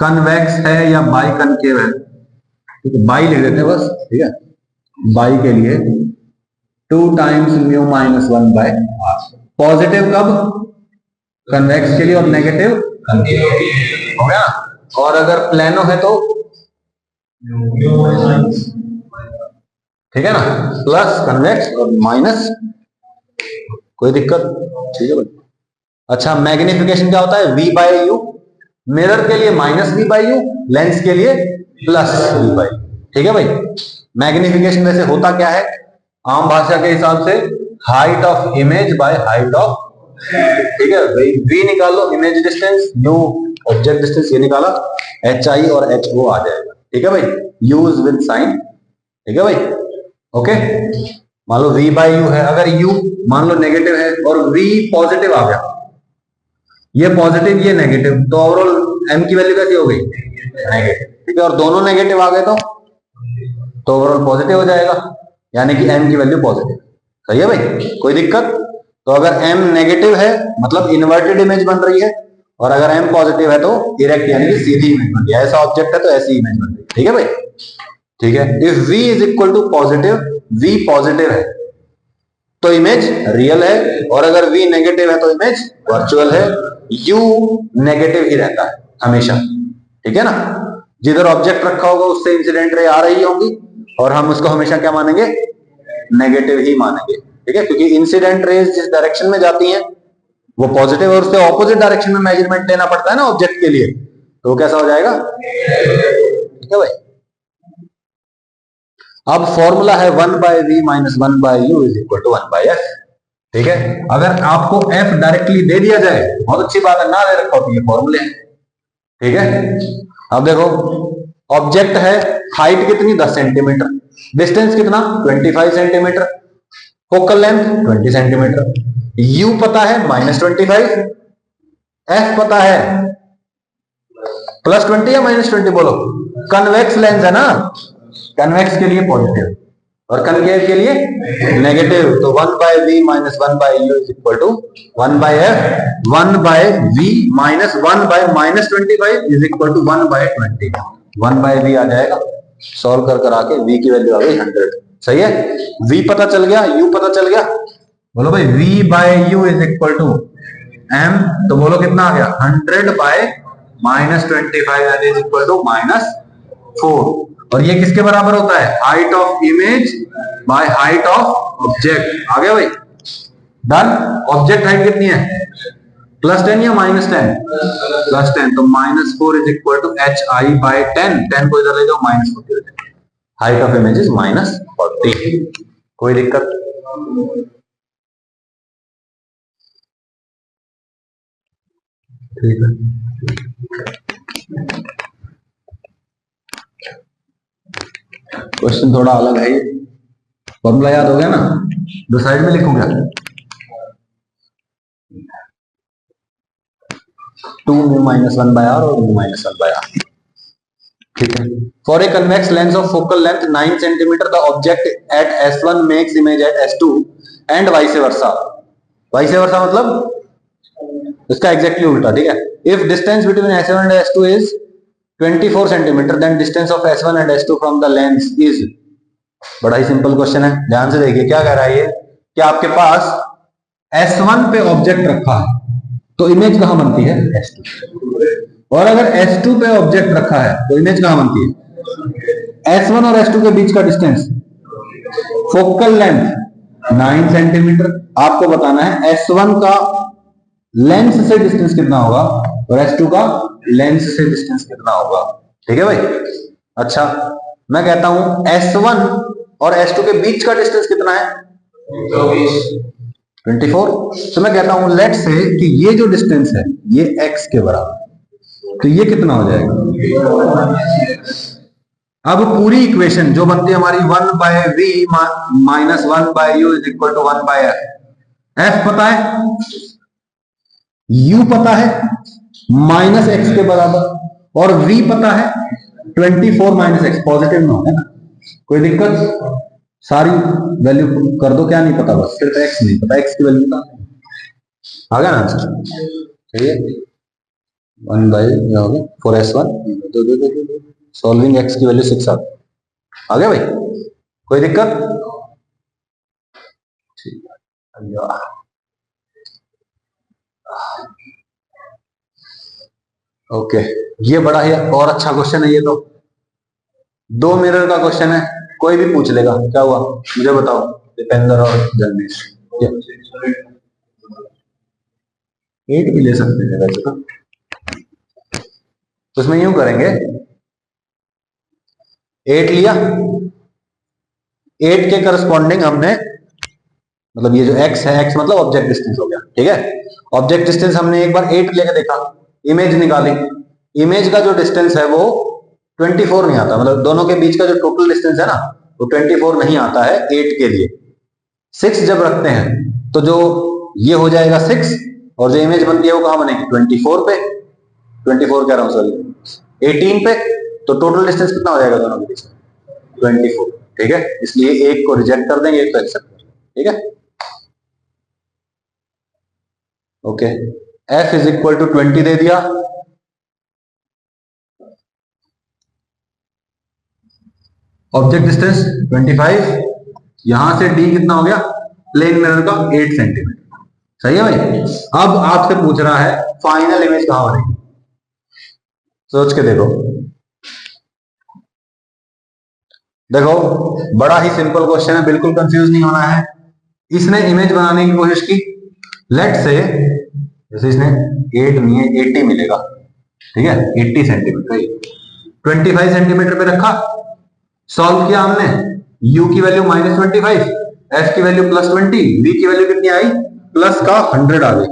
कन्वेक्स है या बाई कनकेव है, ठीक है, बाई लिख देते हैं बस, ठीक है, बाई के लिए 2 times mu minus 1/r, positive कब, कन्वेक्स के लिए, और नेगेटिव कनकेव, हो गया। और अगर प्लेनो है तो ठीक है ना, प्लस कन्वेक्स और माइनस, कोई दिक्कत, ठीक है भाई। अच्छा मैग्निफिकेशन क्या होता है, V/U, मिरर के लिए माइनस V/U, लेंस के लिए प्लस V/U, ठीक है भाई। मैग्निफिकेशन वैसे होता क्या है, आम भाषा के हिसाब से height of image by height of, ठीक है, V निकालो image distance, U object distance, ये निकाला, HI और HO आ जाएगा, ठीक है भाई, यूज विद साइन, ठीक है भाई, ओके। मान लो V/U है, अगर U मान लो नेगेटिव है और V पॉजिटिव आ गया, ये पॉजिटिव ये नेगेटिव, तो ओवरऑल एम की वैल्यू कैसी हो गई, नेगेटिव। ठीक है, और दोनों नेगेटिव आ गए तो ओवरऑल पॉजिटिव हो जाएगा, यानी कि एम की वैल्यू पॉजिटिव। सही है भाई, कोई दिक्कत? तो अगर एम नेगेटिव है मतलब इन्वर्टेड इमेज बन रही है, और अगर एम पॉजिटिव है तो इरेक्ट यानी कि सीधी इमेज बन रही है। ऐसा ऑब्जेक्ट है तो ऐसी इमेज बन रही है। ठीक है भाई, ठीक है। If v is equal to positive, v positive है तो इमेज रियल है, और अगर v नेगेटिव है तो इमेज वर्चुअल है। u नेगेटिव ही रहता है हमेशा। ठीक है ना, जिधर ऑब्जेक्ट रखा होगा उससे इंसिडेंट रे आ रही होंगी, और हम उसको हमेशा क्या मानेंगे, नेगेटिव ही मानेंगे। ठीक है, क्योंकि इंसिडेंट रेज जिस डायरेक्शन में जाती हैं वो पॉजिटिव, और उससे ऑपोजिट डायरेक्शन में मेजरमेंट लेना पड़ता है ना ऑब्जेक्ट के लिए, तो वो कैसा हो जाएगा। ठीक है भाई, अब फॉर्मूला है 1/v minus 1/u is equal to 1/f। ठीक है, अगर आपको f डायरेक्टली दे दिया जाए बहुत अच्छी बात है, ना दे रखा तो ये फॉर्मूले हैं। ठीक है, अब देखो ऑब्जेक्ट है, हाइट कितनी 10 सेंटीमीटर, डिस्टेंस कितना 25 centimetre, focal length 20 centimetre, u पता है -25, f पता है +20 या -20 बोलो, कन्वेक्स लेंस है ना, कन्वेक्स के लिए पॉजिटिव और कनकेव के लिए नेगेटिव, तो 1/v minus 1/u is equal to 1/f, 1/v minus 1/-25 is equal to 1/20, 1/v आ जाएगा। सॉल्व कर आके v की वैल्यू आ गई 100। सही है, v पता चल गया, u पता चल गया, बोलो भाई v/u is equal to m, तो बोलो कितना आ गया 100/-25 इज इक्वल टू -4, और ये किसके बराबर होता है, height of image by height of object. आ गया भाई, डन। ऑब्जेक्ट हाइट कितनी है, +10 या -10, +10, तो -4 इज इक्वल टू hi/10, 10 को इधर ले जाओ -40 हो जाएगा, हाइट ऑफ इमेज इज -40। कोई दिक्कत? ठीक है, क्वेश्चन थोड़ा अलग है, फॉर्मूला याद हो गया ना, दो साइड में लिखूं क्या, 2μ - 1/r और μ - 1/r। ठीक है, for a convex lens of focal length 9 centimetre the object at S1 makes image at S2 and vice versa. Vice versa मतलब इसका एग्जैक्टली उल्टा। ठीक है, if distance between S1 and S2 is 24 centimetre then distance of S1 and S2 from the lens is. बड़ा ही simple question है, ध्यान से देखिए क्या कह रहा है ये, कि आपके पास S1 पे ऑब्जेक्ट रखा है तो इमेज कहां बनती है, S2, और अगर S2 पे ऑब्जेक्ट रखा है तो इमेज कहां बनती है, S1 और S2 के बीच का डिस्टेंस, फोकल लेंथ 9 सेंटीमीटर, आपको बताना है S1 का लेंस से डिस्टेंस कितना होगा और S2 का लेंस से डिस्टेंस कितना होगा। ठीक है भाई, अच्छा मैं कहता हूं S1 और S2 के बीच का डिस्टेंस कितना है, 24। तो मैं कहता हूं लेट से कि ये जो डिस्टेंस है ये x के बराबर, तो ये कितना हो जाएगा। अब पूरी इक्वेशन जो बनती है हमारी 1/v minus 1/u is equal to 1/f, f पता है, u पता है -x के बराबर, और v पता है 24 - x, पॉजिटिव में होगा ना, कोई दिक्कत? सारी वैल्यू कर दो, क्या नहीं पता, बस सिर्फ x नहीं पता, x की वैल्यू का आ गया ना आंसर। ठीक है, 1/, 4s1 सॉल्विंग x की वैल्यू 6 आ गया भाई, कोई दिक्कत? ठीक है, ओके, ये बड़ा ही और अच्छा क्वेश्चन है, ये तो 2 मिरर का क्वेश्चन है, कोई भी पूछ लेगा। क्या हुआ मुझे बताओ, दीपेंद्र और जन्मेश, 8 भी ले सकते हैं वैसे तो उसमें यूं करेंगे, 8 लिया, 8 के करस्पॉन्डिंग हमने, मतलब ये जो x है, x मतलब ऑब्जेक्ट डिस्टेंस हो गया। ठीक है, ऑब्जेक्ट डिस्टेंस हमने एक बार 8 लेके देखा, इमेज निकाली, इमेज का जो डिस्टेंस है वो 24 नहीं आता, मतलब दोनों के बीच का जो टोटल डिस्टेंस है ना वो 24 नहीं आता है 8 के लिए। 6 जब रखते हैं तो जो ये हो जाएगा 6 और जो इमेज बनती है वो कहां बनेगी 24 पे, 24 कह रहा हूं सॉरी 18 पे, तो टोटल डिस्टेंस कितना हो जाएगा दोनों के बीच में 24। ठीक है, इसलिए एक को रिजेक्ट कर देंगे, एक को एक्सेप्ट कर देंगे। ठीक है, okay. f is equal to 20 दे दिया, ऑब्जेक्ट डिस्टेंस 25, यहां से d कितना हो गया प्लेन मिरर का 8 सेंटीमीटर। सही है भाई। अब आपसे पूछ रहा है फाइनल इमेज कहां बनेगी, सोच के देखो। देखो बड़ा ही सिंपल क्वेश्चन है, बिल्कुल कंफ्यूज नहीं होना है। इसने इमेज बनाने की कोशिश की, लेट से जैसे इसने 8 नहीं है 80 मिलेगा, ठीक है 80 सेंटीमीटर, 25 सेंटीमीटर पे रखा, सॉल्व किया हमने, u की वैल्यू -25, f की वैल्यू +20, v की वैल्यू कितनी आई प्लस का 100 आ गई।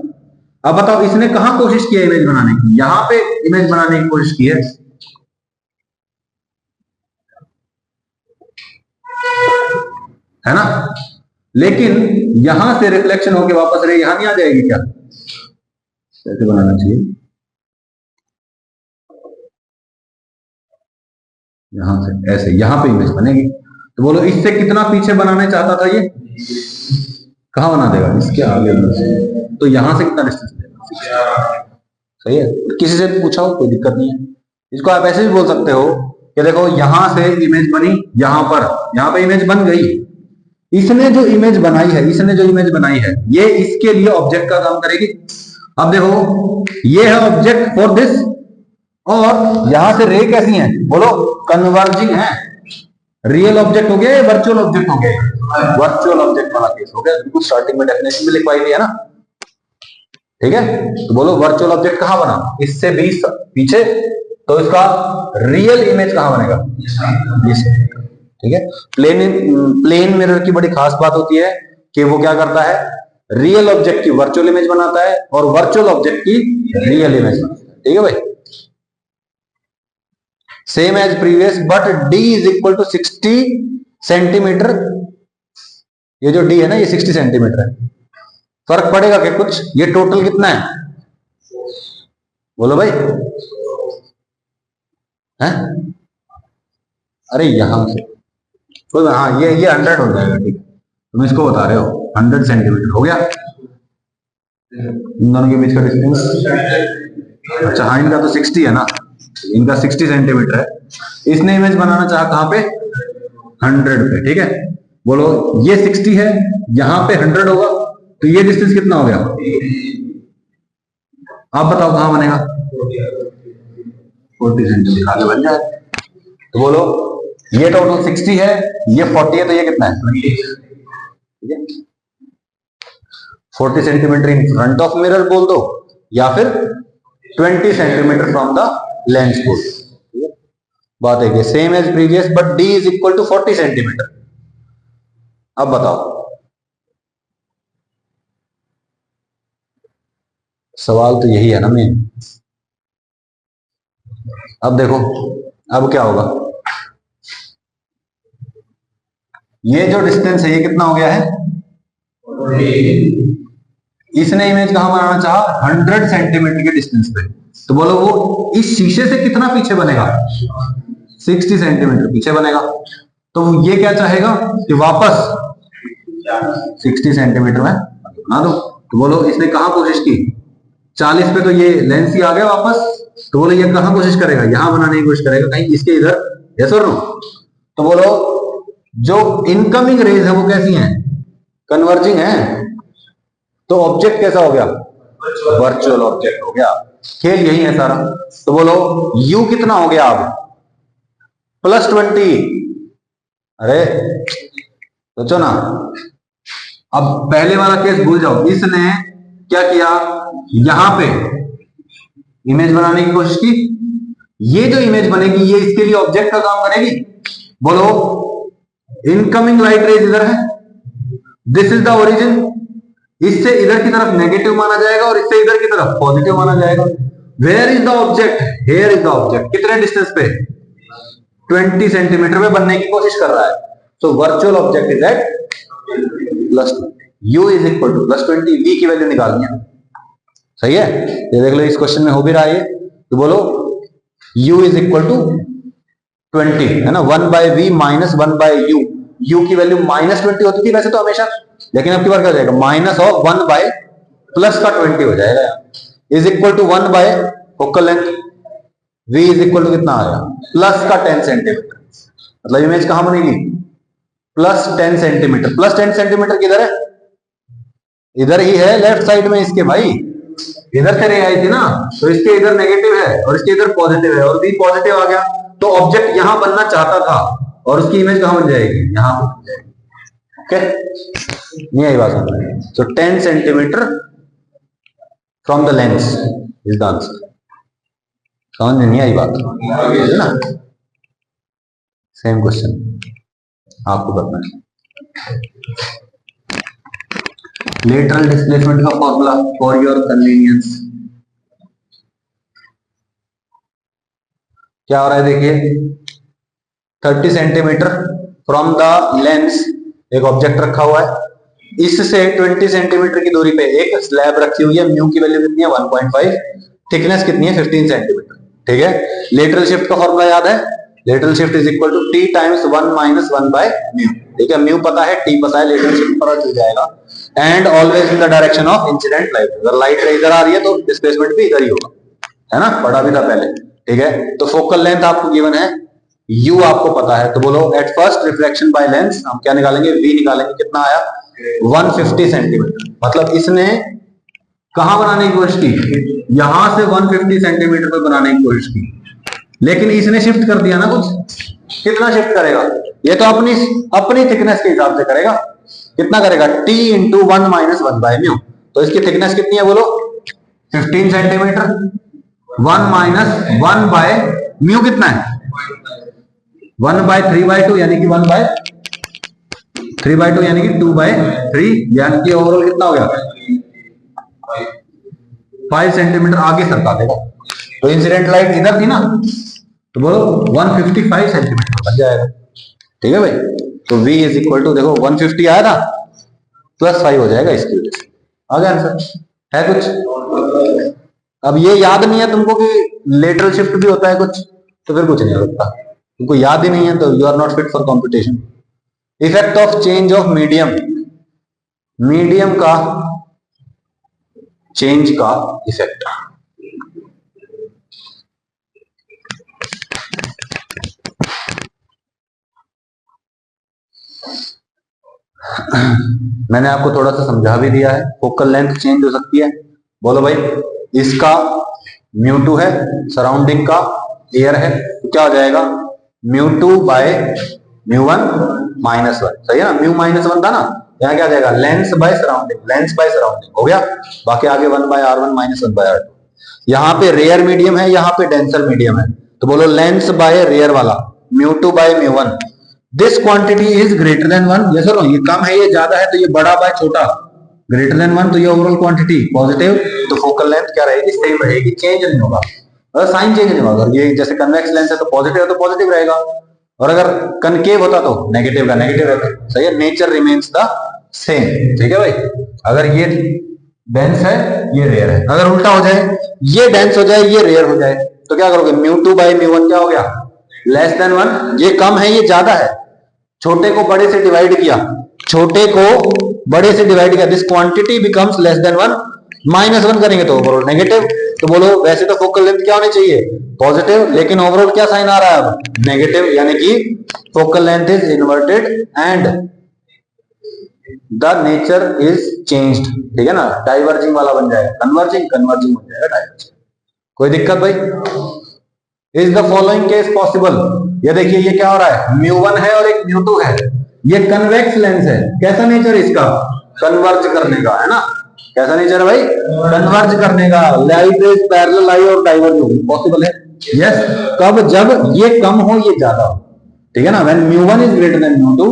अब बताओ इसने कहां कोशिश की है इमेज बनाने की, यहां पे इमेज बनाने की कोशिश की है, है ना। लेकिन यहां से रिफ्लेक्शन होके वापस रे यहां नहीं आ जाएगी क्या, कैसे बनाना चाहिए, यहां से ऐसे, यहां पे इमेज बनेगी। तो बोलो इससे कितना पीछे बनाना चाहता था ये, कहां बना देगा इसके आगे, तो यहां से कितना डिस्टेंस देगा। सही है, किसी से भी पूछा हो कोई दिक्कत नहीं है। इसको आप ऐसे भी बोल सकते हो कि देखो यहां से इमेज बनी, यहां पे इमेज बन गई, इसने जो इमेज बनाई है, ये इसके लिए ऑब्जेक्ट का काम करेगी। अब देखो ये है ऑब्जेक्ट फॉर दिस, और यहां से रे कैसी है बोलो कन्वर्जिंग है। रियल ऑब्जेक्ट हो गया या वर्चुअल ऑब्जेक्ट हो गया, वर्चुअल ऑब्जेक्ट वाला केस हो गया, बिल्कुल स्टार्टिंग में डेफिनेशन में लिखवाई थी है ना। ठीक है, तो बोलो वर्चुअल ऑब्जेक्ट कहां बना, इससे भी पीछे, तो इसका रियल इमेज कहां बनेगा, ठीक है। प्लेन मिरर की बड़ी खास बात होती है कि वो क्या करता है, रियल ऑब्जेक्ट की वर्चुअल इमेज बनाता है और वर्चुअल ऑब्जेक्ट की रियल इमेज बनाता है। ठीक है भाई, same as previous but d is equal to 60 centimetre. ये जो d है ना ये 60 सेंटीमीटर है, फर्क पड़ेगा क्या कुछ, ये टोटल कितना है बोलो भाई, है अरे यहां से तो हाँ ये 100 हो जाएगा, ठीक है तुम इसको बता रहे हो 100 सेंटीमीटर हो गया इन दोनों के बीच का डिस्टेंस। अच्छा हाँ इनका तो 60 है ना, इनका 60 सेंटीमीटर है, इसने इमेज बनाना चाहा कहां पे 100 पे। ठीक है, बोलो ये 60 है, यहां पे 100 होगा, तो ये डिस्टेंस कितना हो गया, आप बताओ कहां बनेगा 40 सेंटीमीटर, आगे बन जाए। तो बोलो ये टोटल 60 है, ये 40 है, तो ये कितना है 20। ठीक है, 40 centimetre in front of mirror बोल दो या फिर 20 सेंटीमीटर फ्रॉम द लेंस बोल दो, बात है कि same as previous but d is equal to 40 centimetre. अब बताओ सवाल तो यही है ना मेन। अब देखो अब क्या होगा, ये जो डिस्टेंस है ये कितना हो गया है, इसने इमेज कहां बनाना चाहा 100 सेंटीमीटर के डिस्टेंस पे, तो बोलो वो इस शीशे से कितना पीछे बनेगा 60 सेंटीमीटर पीछे बनेगा। तो ये क्या चाहेगा कि वापस 60 सेंटीमीटर में बना दो। तो बोलो इसने कहां कोशिश की 40 पे, तो ये लेंस ही आ गया वापस, तो बोलो ये कहां कोशिश करेगा, यहां बनाने की कोशिश करेगा कहीं इसके इधर, यस और नो। तो बोलो जो इनकमिंग रेज है वो कैसी हैं, कन्वर्जिंग है, तो ऑब्जेक्ट कैसा हो गया, वर्चुअल ऑब्जेक्ट हो गया। खेल यही है सारा। तो बोलो u कितना हो गया अब +20, अरे सोचो ना, अब पहले वाला केस भूल जाओ, इसने क्या किया यहां पे इमेज बनाने की कोशिश की, ये जो इमेज बनेगी ये इसके लिए ऑब्जेक्ट का काम करेगी। बोलो इनकमिंग लाइट रेज इधर है, दिस इज द ओरिजिन, इससे इधर की तरफ नेगेटिव माना जाएगा और इससे इधर की तरफ पॉजिटिव माना जाएगा। Where is the object, here is the object, कितने डिस्टेंस पे 20 सेंटीमीटर पे बनने की कोशिश कर रहा है। So virtual object is at +20, u is equal to +20, v की वैल्यू निकालनी है, सही है, ये देख लो इस क्वेश्चन में हो भी रहा है। तो बोलो u इज इक्वल टू 20 है ना, 1/v माइनस 1/u। u की वैल्यू -20 होती थी वैसे तो हमेशा, लेकिन अब की बार क्या हो जाएगा, माइनस ऑफ 1 बाय प्लस का 20 हो जाएगा, is equal to 1 bye focal length. v is equal to कितना आएगा, प्लस का 10 सेंटीमीटर। मतलब इमेज कहां बनेगी, प्लस 10 सेंटीमीटर। प्लस 10 सेंटीमीटर किधर है, इधर ही है लेफ्ट साइड में इसके भाई, इधर से रे आई थी ना, तो इसके इधर नेगेटिव है और इसके इधर पॉजिटिव है, और भी पॉजिटिव आ गया तो ऑब्जेक्ट यहां बनना चाहता था, और उसकी इमेज कहां बन जाएगी, यहां बन जाएगी। ओके, नहीं आई बात समझ में? सो 10 centimetre from the lens is the answer. समझ में नहीं आई बात है ना? सेम क्वेश्चन आपको करना है। लेटरल डिस्प्लेसमेंट का फॉर्मूला फॉर योर कन्वीनियंस क्या हो रहा है, देखिए 30 सेंटीमीटर फ्रॉम द लेंस एक ऑब्जेक्ट रखा हुआ है, इससे 20 सेंटीमीटर की दूरी पे एक स्लैब रखी हुई है, म्यू की वैल्यू कितनी है 1.5, थिकनेस कितनी है 15 सेंटीमीटर। ठीक है, लेटरल शिफ्ट का फॉर्मूला याद है, lateral shift is equal to t times 1 minus 1 by mu. ठीक है, म्यू पता है, t पता है, लेटरल शिफ्ट पता चल जाएगा। And always in the direction of incident light, अगर लाइट इधर आ रही है तो डिस्प्लेसमेंट भी इधर ही होगा, है ना, पढ़ा भी था पहले। ठीक है, तो फोकल लेंथ आपको गिवन है, u आपको पता है, तो बोलो at first reflection by lens हम क्या निकालेंगे, v निकालेंगे, कितना आया 150 सेंटीमीटर। मतलब इसने कहां बनाने की कोशिश की, यहां से 150 सेंटीमीटर पर बनाने की कोशिश की, लेकिन इसने शिफ्ट कर दिया ना कुछ, कितना शिफ्ट करेगा, ये तो अपनी थिकनेस के हिसाब से करेगा, कितना करेगा t into 1 minus 1 by mu. तो इसकी थिकनेस कितनी है बोलो 15 सेंटीमीटर, 1 माइनस 1 बाय म्यू कितना है 1/3/2 यानी कि 1/3/2 यानी कि 2/3, यानी कि ओवरऑल कितना हो गया 5 सेंटीमीटर आगे सरका देगा। तो इंसिडेंट लाइट इधर थी ना, तो बोलो 155 सेंटीमीटर बन जाएगा। ठीक है भाई, तो v इज इक्वल टू देखो 150 आया था प्लस 5 हो जाएगा इसकी वजह से, आ गया आंसर। है कुछ अब ये याद नहीं है तुमको कि लेटरल शिफ्ट भी होता है कुछ, तो फिर कुछ नहीं होता, तुमको याद ही नहीं है तो you are not fit for competition. Effect of change of medium, medium का चेंज का इफेक्ट, मैंने आपको थोड़ा सा समझा भी दिया है, फोकल लेंथ चेंज हो सकती है। बोलो भाई, इसका μ2 है, सराउंडिंग का एयर है, तो क्या हो जाएगा μ2 बाय μ1 माइनस 1, सही है ना, म्यू -1 था ना, यहाँ क्या आ जाएगा lens by surrounding, lens by surrounding हो गया, बाकी आगे 1/r1 माइनस 1/r2। यहाँ पे रेयर मीडियम है, यहाँ पे डेंसर मीडियम है, तो बोलो लेंस बाय रेयर वाला μ2 by μ1, this quantity is greater than 1, ये सर ये कम है ये ज्यादा है, तो ये बड़ा बाय छोटा, ग्रेटर देन 1 तो ये ओवरऑल क्वांटिटी पॉजिटिव, तो फोकल लेंथ क्या रहेगी सेम रहेगी, चेंज नहीं होगा, और साइन चेंज नहीं होगा। ये जैसे कन्वेक्स लेंस है तो पॉजिटिव रहेगा, और अगर कनकेव होता तो नेगेटिव का नेगेटिव रहता, सही है, नेचर रिमेन्स द सेम। ठीक है भाई, अगर ये डेंस है ये रेयर है, अगर उल्टा हो जाए ये डेंस हो जाए ये रेयर हो जाए, तो क्या करोगे μ2 बाय μ1 क्या हो गया लेस देन 1, ये कम है ये ज्यादा है, छोटे को बड़े से डिवाइड किया, छोटे को बड़े से डिवाइड किया, this quantity becomes less than 1, -1 करेंगे तो ओवरऑल नेगेटिव, तो बोलो वैसे तो फोकल लेंथ क्या होनी चाहिए पॉजिटिव, लेकिन ओवरऑल क्या साइन आ रहा है अब नेगेटिव, यानी कि focal length is inverted and the nature is changed. ठीक है ना, डाइवर्जिंग वाला बन जाएगा कन्वर्जिंग, कन्वर्जिंग बन जाएगा डाइवर्जिंग। कोई दिक्कत भाई? Is the following case possible, ये देखिए ये क्या हो रहा है μ1 है और एक μ2 है, ये कन्वेक्स लेंस है, कैसा नेचर इसका कन्वर्ज करने का, है ना, कैसा नेचर है भाई कन्वर्ज करने का, लाइट इज पैरेलल आई और डाइवर्ज होगी, पॉसिबल है यस, कब जब ये कम हो ये ज्यादा हो। ठीक है ना, when μ1 is greater than μ2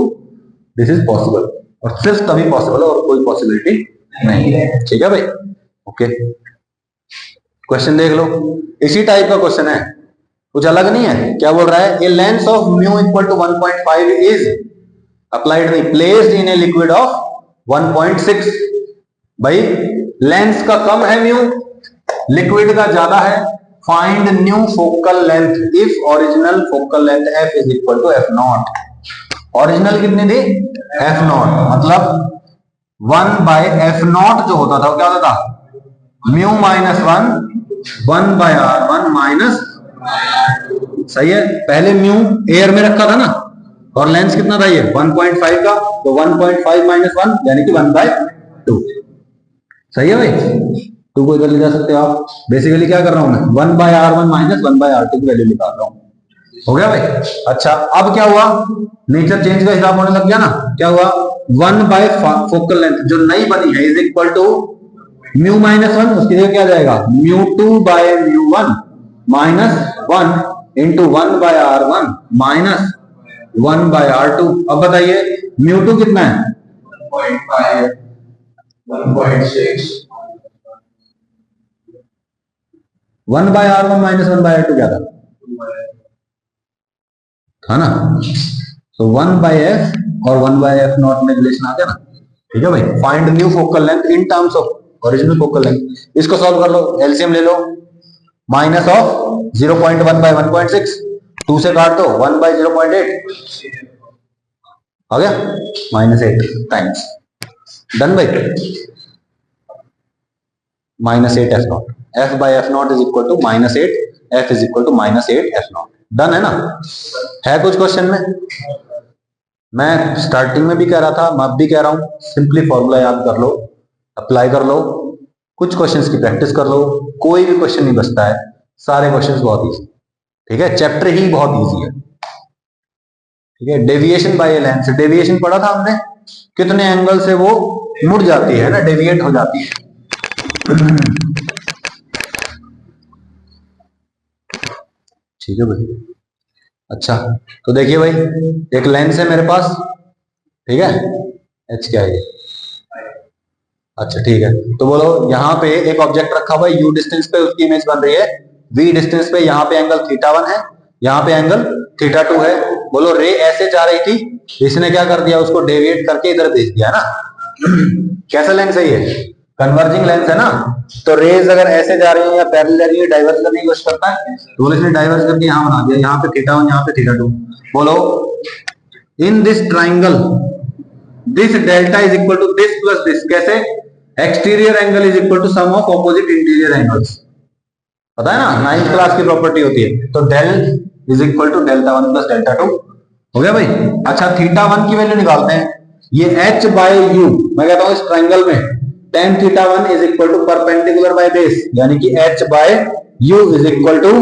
this is possible, और सिर्फ तभी पॉसिबल है और कोई पॉसिबिलिटी नहीं है। ठीक है भाई, ओके, क्वेश्चन देख लो, इसी टाइप का क्वेश्चन है, कुछ अलग नहीं है। क्या बोल रहा है, a lens of mu equal to 1.5 is applied नहीं placed in a liquid of 1.6, भाई लेंस का कम है म्यू, लिक्विड का ज्यादा है, find new focal length if original focal length f is equal to f naught. Original कितनी थी? F not, मतलब 1/f0 जो होता था वो क्या होता था? म्यू माइनस 1/r1 माइनस, सही है। पहले म्यू एयर में रखा था ना, और लेंस कितना था ये 1.5 का, तो 1.5 माइनस 1 यानी कि 1/2। सही है भाई, 2 को इधर ले जा सकते हो आप। बेसिकली क्या कर रहा हूं मैं, 1/r1 माइनस 1/r2 की वैल्यू निकाल रहा हूं। हो गया भाई। अच्छा, अब क्या हुआ, नेचर चेंज का हिसाब होने लग गया ना। क्या हुआ, 1/फोकल लेंथ जो नई बनी है is equal to mu minus 1, उसकी जगह क्या जाएगा, μ2/μ1 minus 1 into 1/r1 minus 1/r2। अब बताइए μ2 कितना है? 1.5, 1.6। 1/r1 माइनस 1/r2 क्या था ना? तो 1/f और 1/f0 में रिलेशन आ गया ना। ठीक है भाई। Find new focal length in terms of original focal length. इसको सॉल्व कर लो, एलसीएम ले लो। माइनस ऑफ 0.1/1.6, 2 से काट दो, 1/0.8 आ गया, -8 टाइम्स। डन भाई। -8f0, f/f0 is equal to -8, f is equal to -8f0। Done है ना? है कुछ क्वेश्चन में? मैं स्टार्टिंग में भी कह रहा था, मैं अब भी कह रहा हूं, सिंपली फॉर्मूला याद कर लो, अप्लाई कर लो, कुछ क्वेश्चंस की प्रैक्टिस कर लो, कोई भी क्वेश्चन नहीं बचता है, सारे क्वेश्चंस बहुत इजी। ठीक है, चैप्टर ही बहुत इजी है। ठीक है, डेविएशन बाय लेंस, डेविएशन पढ़ा था हमने, कितने एंगल से वो मुड़ जाती है ना, डेविएट हो जाती है। ठीक है भाई। अच्छा, तो देखिए भाई, एक लेंस है मेरे पास, ठीक है, एच क्या है, अच्छा ठीक है। तो बोलो यहाँ पे एक ऑब्जेक्ट रखा हुआ है, u डिस्टेंस पे उसकी इमेज बन रही है, v डिस्टेंस पे, यहाँ पे एंगल θ1 है, यहाँ पे एंगल θ2 है। बोलो रे ऐसे जा रही थी, इसने क्या कर दिया, उसको डेविएट करके इधर भेज दिया ना। कैसा लेंस है ये? कन्वर्जिंग लेंस है ना। तो रेज अगर ऐसे जा रही है या पैरेलल जा रही है, डाइवर्स करने की कोशिश करता है, तो इसने डाइवर्स करके यहाँ बना दिया, यहाँ पे θ1, यहाँ पे θ2। बोलो in this triangle this delta is equal to this plus this, कैसे? Exterior angle is equal to sum of opposite interior angles, पता है ना, 9th क्लास की प्रॉपर्टी होती है। तो del is equal to Δ1 plus Δ2। हो गया भाई। अच्छा, θ1 की वैल्यू निकालते हैं। ये h/u, मैं कहता हूं इस ट्राइंगल में tan θ1 is equal to perpendicular by base, यानी कि h/u is equal to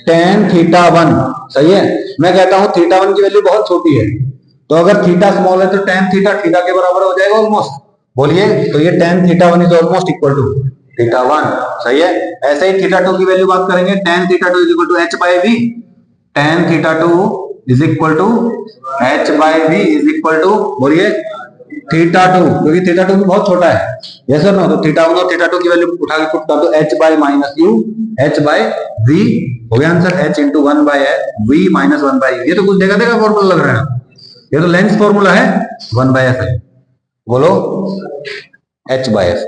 tan θ1। सही है। मैं कहता हूं θ1 की वैल्यू बहुत छोटी है, तो अगर थीटा स्मॉल है तो tan θ थीटा के बराबर हो जाएगा ऑलमोस्ट। बोलिए, तो ये tan θ1 is almost equal to θ1। सही है। ऐसे ही θ2 की वैल्यू बात करेंगे, tan θ2 is equal to h/v, tan θ2 is equal to h/v is equal to, बोलिए θ2, क्योंकि θ2 भी बहुत छोटा है। यस और नो? तो θ1 और θ2 की वैल्यू उठा के पुट कर दो, h/-u h/v, हो गया answer, h into 1/v minus 1/u। ये तो कुछ देगा फॉर्मूला लग रहा है, ये तो लेंस फॉर्मूला है, 1/f है। बोलो h/f,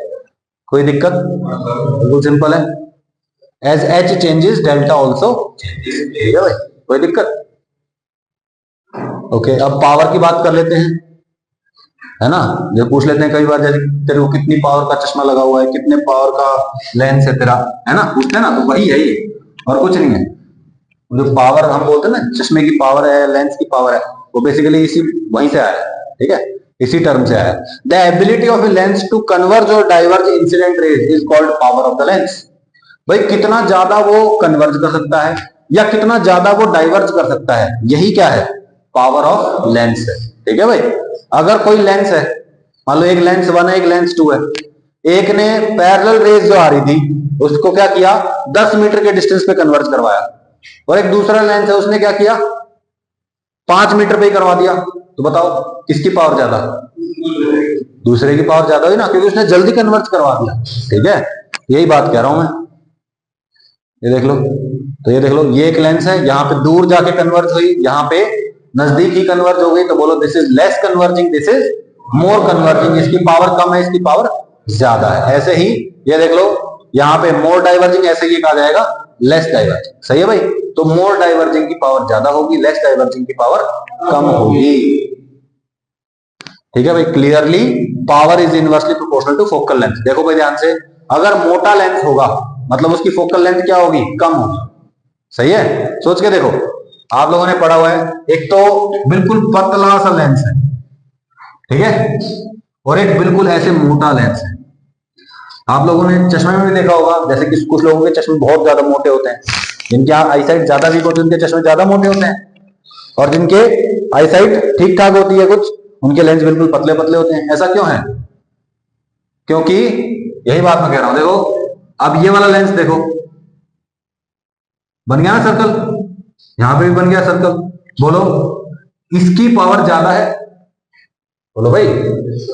कोई दिक्कत? बिल्कुल सिंपल है। As h changes delta also changes. ठीक है भाई, कोई दिक्कत? ओके, अब पावर की बात कर लेते हैं, है ना। जो पूछ लेते हैं कई बार, जैसे तेरे को कितनी पावर का चश्मा लगा हुआ है, कितने पावर का लेंस है तेरा, है ना, पूछते हैं ना। तो वही है ये, और कुछ नहीं है। जो पावर हम बोलते हैं ना, चश्मे की पावर है, लेंस की पावर है, वो बेसिकली इसी वहीं से आया है। ठीक है, इसी टर्म से आया। The ability of a lens to converge और diverge incident rays is called power of the lens. भाई कितना ज्यादा वो कन्वर्ज कर सकता है या कितना ज्यादा वो डाइवर्ज कर सकता है, यही क्या है, पावर ऑफ लेंस है। ठीक है भाई। अगर कोई लेंस है, मान लो एक लेंस 1 है, एक लेंस 2 है, एक ने पैरेलल रेज जो आ रही थी उसको क्या किया, 10 मीटर के डिस्टेंस पे कन्वर्ज करवाया, और एक दूसरा लेंस है उसने क्या किया, 5 मीटर पे ही करवा दिया। तो बताओ किसकी पावर ज्यादा? दूसरे की पावर ज्यादा हुई ना, क्योंकि उसने जल्दी कन्वर्ज करवा दिया। ठीक है, यही बात कह रहा हूं मैं। ये देख लो, तो ये देख लो, ये एक लेंस है, यहाँ पे दूर जाके कन्वर्ज हुई, यहाँ पे नजदीक ही कन्वर्ज हो गई। तो बोलो this is less converging, this is more converging. इसकी पावर कम है, इसकी पावर ज्यादा है। ऐसे ही ये देख लो, यहाँ पे मोर डाइवर्जिंग ऐसे ही कहा जाएगा लेस डाइवर्जिंग, सही है भाई। तो मोर डाइवर्जिंग की पावर ज्यादा होगी, लेस डाइवर्जिंग की पावर कम होगी, ठीक है भाई। Clearly power is inversely proportional to focal length. देखो भाई ध्यान से, अगर मोटा लेंथ होगा मतलब उसकी फोकल लेंथ क्या होगी, कम होगी, सही है। सोच के देखो, आप लोगों ने पढ़ा हुआ है, एक तो बिल्कुल पतला सा लेंस है, ठीक है, और एक बिल्कुल ऐसे मोटा लेंस है। आप लोगों ने चश्मे में भी देखा होगा, जैसे कि कुछ लोगों के चश्मे बहुत ज्यादा मोटे होते हैं, जिनकी आईसाइट ज्यादा वीक होती है उनके चश्मे ज्यादा मोटे होते हैं, और जिनके आईसाइट ठीक ठाक होती है कुछ, उनके लेंस बिल्कुल पतले पतले होते हैं। ऐसा क्यों है? क्योंकि यही बात मैं कह रहा हूं, देखो अब ये वाला लेंस देखो, बन गया ना सर्कल, यहां पे भी बन गया सर्कल, बोलो इसकी पावर ज्यादा है, बोलो भाई।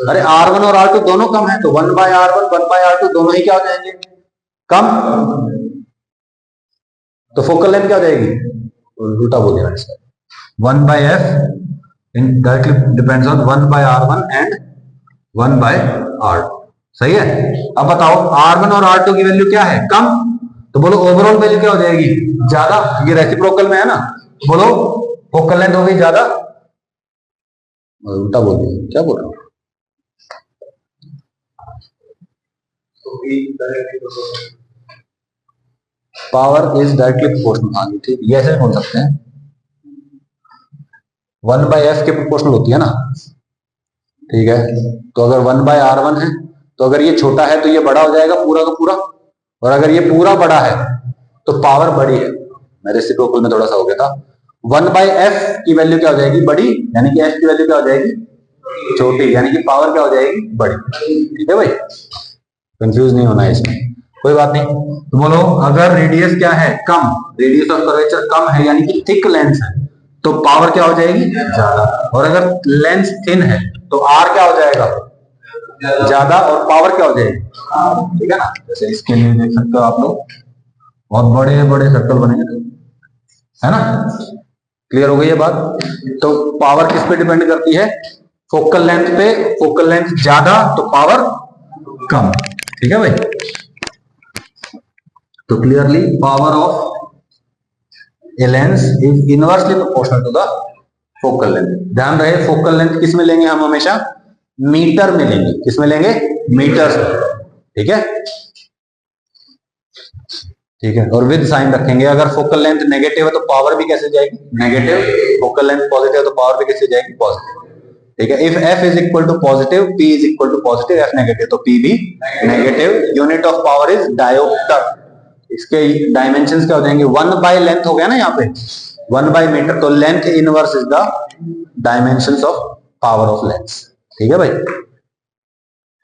अरे R1 और R2 दोनों कम है, तो 1/R1 1/R2 दोनों ही क्या हो जाएंगे, कम। तो फोकल लेंथ क्या हो जाएगी, उल्टा बोल दिया इसका, 1/F directly depends on 1/R1 and 1/R2, सही है। अब बताओ R1 और R2 की वैल्यू क्या है, कम, तो बोलो ओवरऑल वैल्यू क्या हो जाएगी, ज्यादा, ये रेसिप्रोकल में है ना, बोलो फोकल लेंथ हो गई ज्यादा, उल्टा बोल दिया, क्या बोल रहा हूं। पावर इज डायरेक्टली प्रोपोर्शनल, हाँ ठीक, ये ऐसे बोल सकते हैं, 1/F के प्रोपोर्शनल होती है ना, ठीक है। तो अगर 1/R1 है, तो अगर ये छोटा है तो ये बड़ा हो जाएगा पूरा का पूरा, और अगर ये पूरा बड़ा है तो पावर बड़ी है। मैं रेसिप्रोकल में थोड़ा सा हो गया था, 1/F की वैल्यू क्या हो जाएगी, बड़ी, यानी कि F की वैल्यू क्या हो जाएगी, छोटी, यानी कि पावर क्या हो जाएगी, बड़ी, ठीक है भाई। कंफ्यूज नहीं होना है इसमें, कोई बात नहीं। तो बोलो अगर रेडियस क्या है, कम, रेडियस ऑफ कर्वेचर कम है, यानी कि थिक लेंस है, तो पावर क्या हो जाएगी, ज्यादा। और अगर लेंस थिन है तो R क्या हो जाएगा, ज्यादा, और पावर क्या हो जाएगी, ठीक है ना। जैसे इसके लिए देख सकते हो आप लोग, बहुत बड़े बड़े सर्कल बनेंगे, है ना। क्लियर हो गई ये बात। तो पावर किस पे डिपेंड करती है, फोकल लेंथ पे, फोकल लेंथ ज्यादा तो पावर कम, ठीक है भाई। तो clearly power of a lens is inversely proportional to the focal length. ध्यान रहे फोकल लेंथ किस में लेंगे हम, हमेशा मीटर में लेंगे, किस में लेंगे, मीटर, ठीक है, ठीक है। और विद साइन रखेंगे, अगर फोकल लेंथ नेगेटिव है तो पावर भी कैसे जाएगी, नेगेटिव, फोकल लेंथ पॉजिटिव है तो पावर भी कैसे जाएगी, पॉजिटिव, ठीक है। If F is equal to positive, P is equal to positive, F negative तो P भी negative. Unit of power is dioptre, इसके डायमेंशंस क्या हो जाएंगे, 1 लेंथ हो गया ना यहाँ पे, 1/मीटर, तो length inverse is the dimensions of power of lens, ठीक है भाई।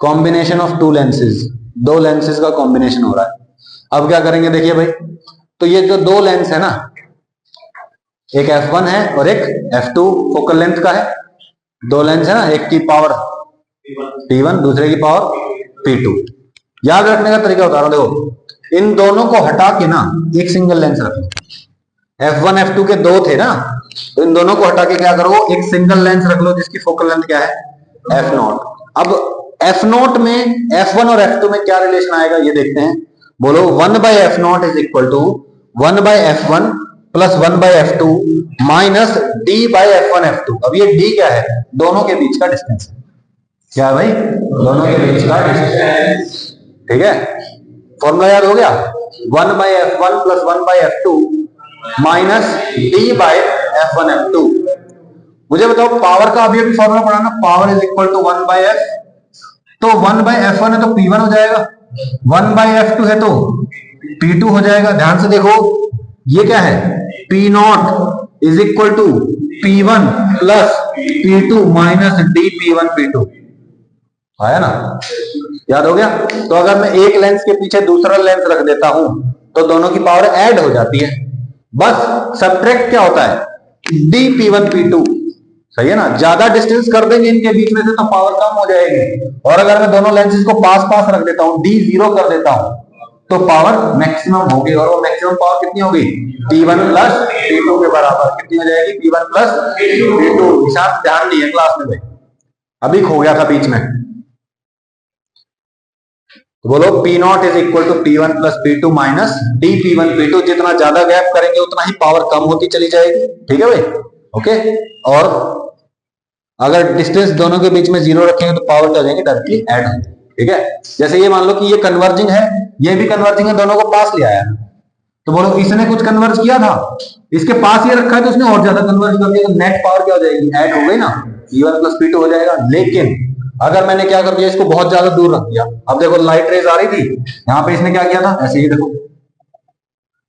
कॉम्बिनेशन ऑफ टू लेंसेज, दो लेंसेज का कॉम्बिनेशन हो रहा है। अब क्या करेंगे, देखिए भाई, तो ये जो दो लेंस है ना, एक F1 है और एक F2 फोकल लेंथ का है, दो लेंस है ना, एक की पावर P1 दूसरे की पावर P2। याद रखने का तरीका बता रहा हूं, देखो इन दोनों को हटा के ना एक सिंगल लेंस रख लो, F1 F2 के दो थे ना, तो इन दोनों को हटा के क्या करो, एक सिंगल लेंस रख लो जिसकी फोकल लेंथ क्या है, F0। अब F0 में F1 और F2 में क्या रिलेशन आएगा ये देखते हैं, बोलो 1/F0 is equal to 1/F1 plus 1/F2 minus D/F1 F2। अब ये D क्या है, दोनों के बीच का डिस्टेंस है, क्या है भाई, दोनों के बीच का डिस्टेंस, ठीक है। फॉर्मूला याद हो गया, 1/F1 plus 1/F2 minus D/F1 F2। मुझे बताओ पावर का अभी अभी फॉर्मूला पढ़ा ना, power is equal to 1/F, तो 1/F1 है तो P1 हो जाएगा, 1/F2 है तो P2 हो जाएगा। ध्यान से देखो ये क्या है, P0 is equal to P1 plus P2 minus DP1 P2, आया ना, याद हो गया। तो अगर मैं एक लेंस के पीछे दूसरा लेंस रख देता हूं तो दोनों की पावर ऐड हो जाती है, बस सब्ट्रैक्ट क्या होता है, DP1 P2, सही है ना। ज्यादा डिस्टेंस कर देंगे इनके बीच में से तो पावर कम हो जाएगी, और अगर मैं दोनों लेंसेज को पास पास रख देता हूं, D0 कर देता हूं, तो पावर मैक्सिमम होगी, और वो मैक्सिमम पावर कितनी होगी, P1 प्लस P2 के बराबर, कितनी हो जाएगी, P1 प्लस P2। हिसाब ध्यान नहीं है क्लास में भाई, अभी खो गया था बीच में। तो बोलो P not is equal to P1 plus P2 minus dP1 P2। जितना ज्यादा गैप करेंगे उतना ही पावर कम होती चली जाएगी। ठीक है भाई, ओके। और अगर डिस्टेंस दोनों के बीच में जीरो रखेंगे तो पावर क्या हो जाएगी, डायरेक्टली ऐड हो। ठीक है, जैसे ये मान लो कि ये कन्वर्जिंग है, ये भी कन्वर्जिंग है, दोनों को पास ले आया, तो बोलो इसने कुछ कन्वर्ज किया था, इसके पास ये रखा है तो उसने और ज्यादा कन्वर्ज कर दिया, तो नेट पावर क्या हो जाएगी, ऐड हो गई ना, P1 प्लस P2 हो जाएगा। लेकिन अगर मैंने क्या कर दिया, इसको बहुत ज्यादा दूर रख दिया, अब देखो लाइट रेज आ रही थी, यहाँ पे इसने क्या किया था, ऐसे ही देखो